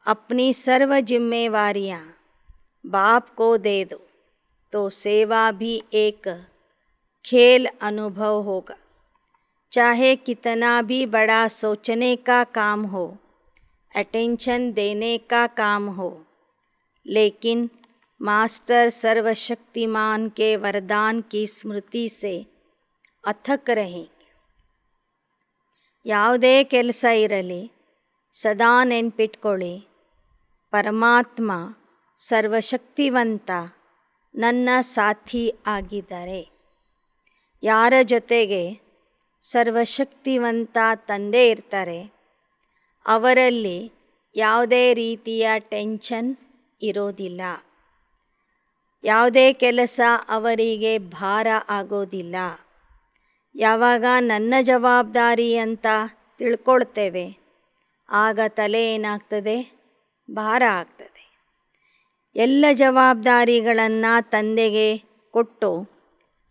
अपनी सर्व जिम्मेवारियाँ बाप को दे दो तो सेवा भी एक खेल अनुभव होगा. चाहे कितना भी बड़ा सोचने का काम हो, अटेंशन देने का काम हो, लेकिन मास्टर सर्वशक्तिमान के वरदान की स्मृति से अथक रहेंगे. ಯಾವುದೇ ಕೆಲಸ ಇರಲಿ ಸದಾ ನೆನ್ಪಿಟ್ಕೊಳ್ಳಿ, ಪರಮಾತ್ಮ ಸರ್ವಶಕ್ತಿವಂತ ನನ್ನ ಸಾಥಿ ಆಗಿದ್ದಾರೆ. ಯಾರ ಜೊತೆಗೆ ಸರ್ವಶಕ್ತಿವಂತ ತಂದೆ ಇರ್ತಾರೆ ಅವರಲ್ಲಿ ಯಾವುದೇ ರೀತಿಯ ಟೆನ್ಷನ್ ಇರೋದಿಲ್ಲ. ಯಾವುದೇ ಕೆಲಸ ಅವರಿಗೆ ಭಾರ ಆಗೋದಿಲ್ಲ. ಯಾವಾಗ ನನ್ನ ಜವಾಬ್ದಾರಿ ಅಂತ ತಿಳ್ಕೊಳ್ತೇವೆ ಆಗ ತಲೆ ಏನಾಗ್ತದೆ, ಭಾರ ಆಗ್ತದೆ. ಎಲ್ಲ ಜವಾಬ್ದಾರಿಗಳನ್ನು ತಂದೆಗೆ ಕೊಟ್ಟು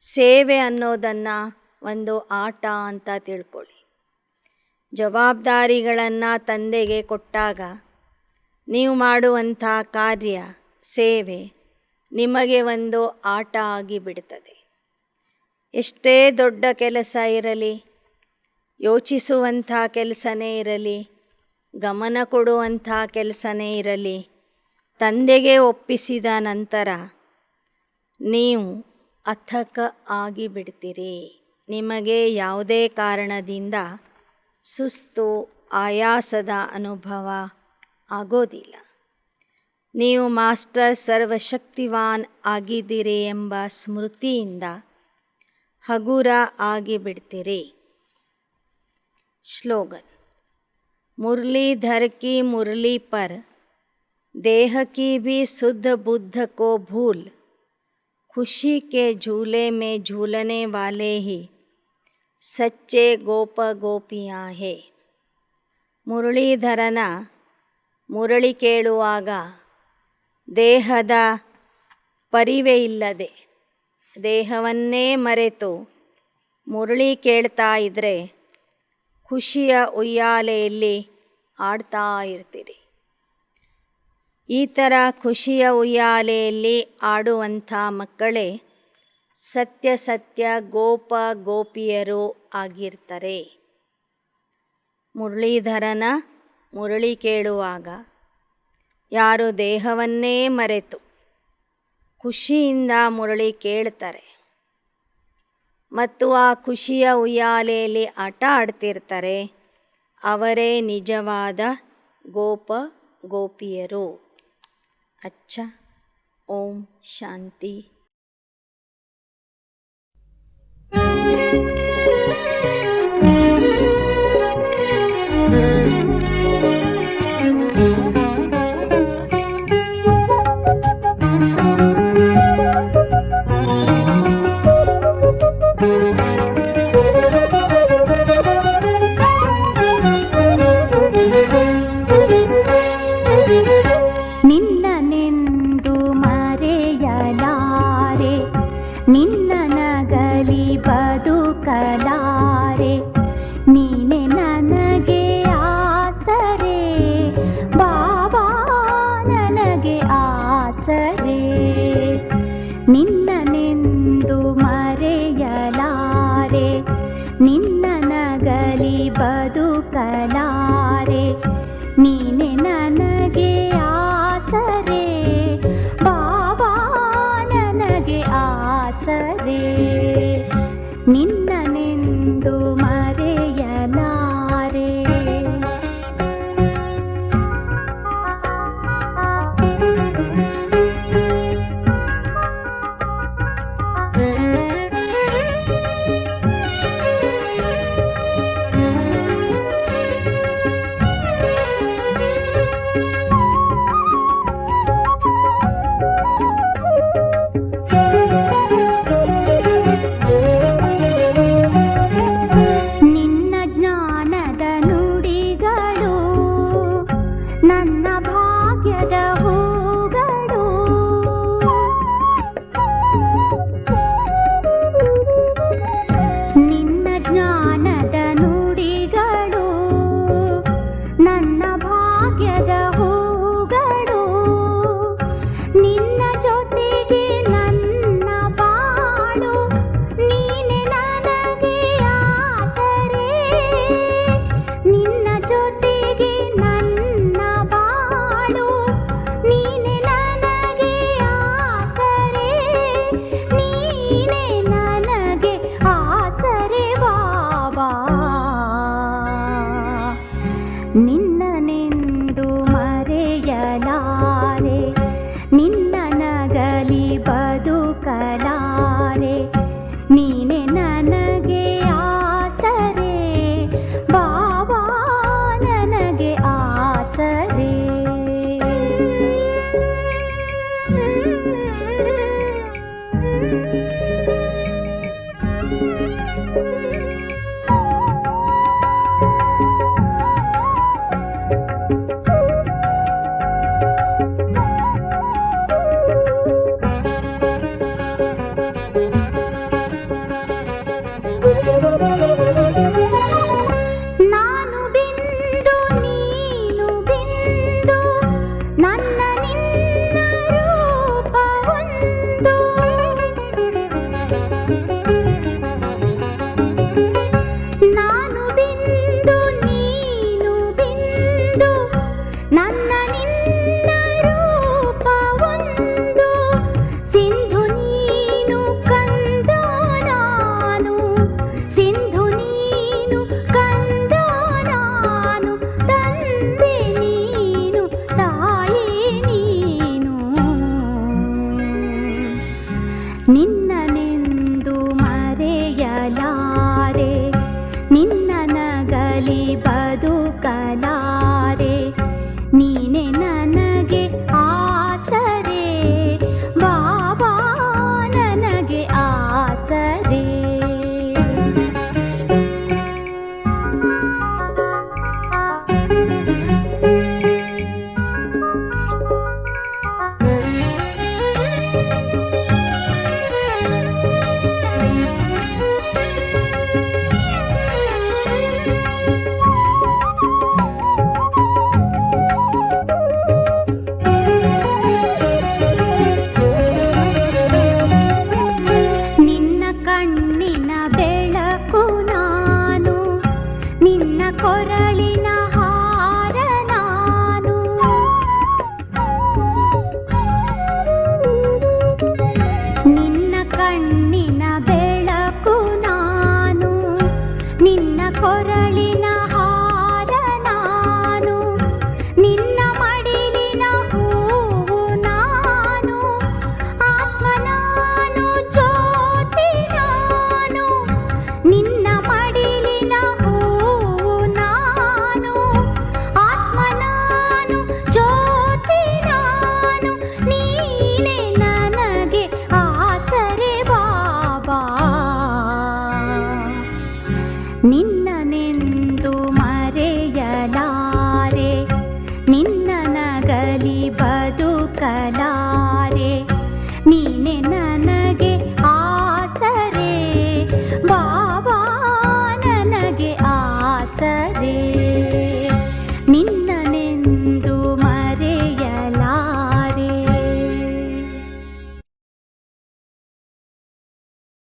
ಸೇವೆ ಅನ್ನೋದನ್ನು ಒಂದು ಆಟ ಅಂತ ತಿಳ್ಕೊಳ್ಳಿ. ಜವಾಬ್ದಾರಿಗಳನ್ನು ತಂದೆಗೆ ಕೊಟ್ಟಾಗ ನೀವು ಮಾಡುವಂಥ ಕಾರ್ಯ ಸೇವೆ ನಿಮಗೆ ಒಂದು ಆಟ ಆಗಿಬಿಡ್ತದೆ. ಎಷ್ಟೇ ದೊಡ್ಡ ಕೆಲಸ ಇರಲಿ, ಯೋಚಿಸುವಂಥ ಕೆಲಸನೇ ಇರಲಿ, ಗಮನ ಕೊಡುವಂಥ ಕೆಲಸನೇ ಇರಲಿ, ತಂದೆಗೆ ಒಪ್ಪಿಸಿದ ನಂತರ ನೀವು ಅಥಕ ಆಗಿಬಿಡ್ತೀರಿ. ನಿಮಗೆ ಯಾವುದೇ ಕಾರಣದಿಂದ ಸುಸ್ತು ಆಯಾಸದ ಅನುಭವ ಆಗೋದಿಲ್ಲ. ನೀವು ಮಾಸ್ಟರ್ ಸರ್ವಶಕ್ತಿವಾನ್ ಆಗಿದ್ದೀರಿ ಎಂಬ ಸ್ಮೃತಿಯಿಂದ ಹಗುರ ಆಗಿಬಿಡ್ತೀರಿ. स्लोगन. मुरलीधर की मुरली पर देह की भी शुद्ध बुद्ध को भूल, खुशी के झूले में झूलने वाले ही सच्चे ಗೋಪ ಗೋಪಿಯಾँ ಹೇ. ಮುರಳೀಧರನ ಮುರಳಿ ಕೇಳುವಾಗ ದೇಹದ ಪರಿವೆ ಇಲ್ಲದೆ ದೇಹವನ್ನೇ ಮರೆತು ಮುರಳಿ ಕೇಳ್ತಾ ಇದ್ದರೆ ಖುಷಿಯ ಉಯ್ಯಾಲೆಯಲ್ಲಿ ಆಡ್ತಾ ಇರ್ತೀರಿ. ಈ ಥರ ಖುಷಿಯ ಉಯ್ಯಾಲೆಯಲ್ಲಿ ಆಡುವಂಥ ಮಕ್ಕಳೇ ಸತ್ಯ ಸತ್ಯ ಗೋಪ ಗೋಪಿಯರು ಆಗಿರ್ತಾರೆ. ಮುರಳೀಧರನ ಮುರಳಿ ಕೇಳುವಾಗ ಯಾರು ದೇಹವನ್ನೇ ಮರೆತು ಖುಷಿಯಿಂದ ಮುರಳಿ ಕೇಳ್ತಾರೆ ಮತ್ತು ಆ ಖುಷಿಯ ಉಯ್ಯಾಲೆಯಲ್ಲಿ ಆಟ ಆಡ್ತಿರ್ತಾರೆ ಅವರೇ ನಿಜವಾದ ಗೋಪ ಗೋಪಿಯರು. ಅಚ್ಚ. ಓಂ ಶಾಂತಿ.
ನಿನ್ನ ನಗಲಿ ಬದುಕಲಾರೆ, ನೀನೆ ನನಗೆ ಆಸರೆ ಬಾಬಾ, ನನಗೆ ಆಸರೆ. ನಿನ್ನನೆಂದು ಮರೆಯಲಾರೆ, ನಿನ್ನ ನಗಲಿ ಬದುಕಲಾರೆ, ನೀನೆ ನನಗೆ ಆಸರೆ ಬಾಬಾ, ನನಗೆ ಆಸರೆ. ನಿನ್ನನೆಂದು ಮರೆಯಲಾರೆ. ನಿನ್ನನೆಂದು ಮರೆಯಲಾರೆ, ನಿನ್ನ ನಗಲಿ ಬದುಕಲಾರೆ, ನೀನೆ ನನಗೆ ಆಸರೆ ಬಾಬಾ, ನನಗೆ ಆಸರೆ. ನಾನು ಬಿಂದು ನೀನು ಬಿಂದು, ನನ್ನ ನಿನ್ನ ರೂಪ ಒಂದು.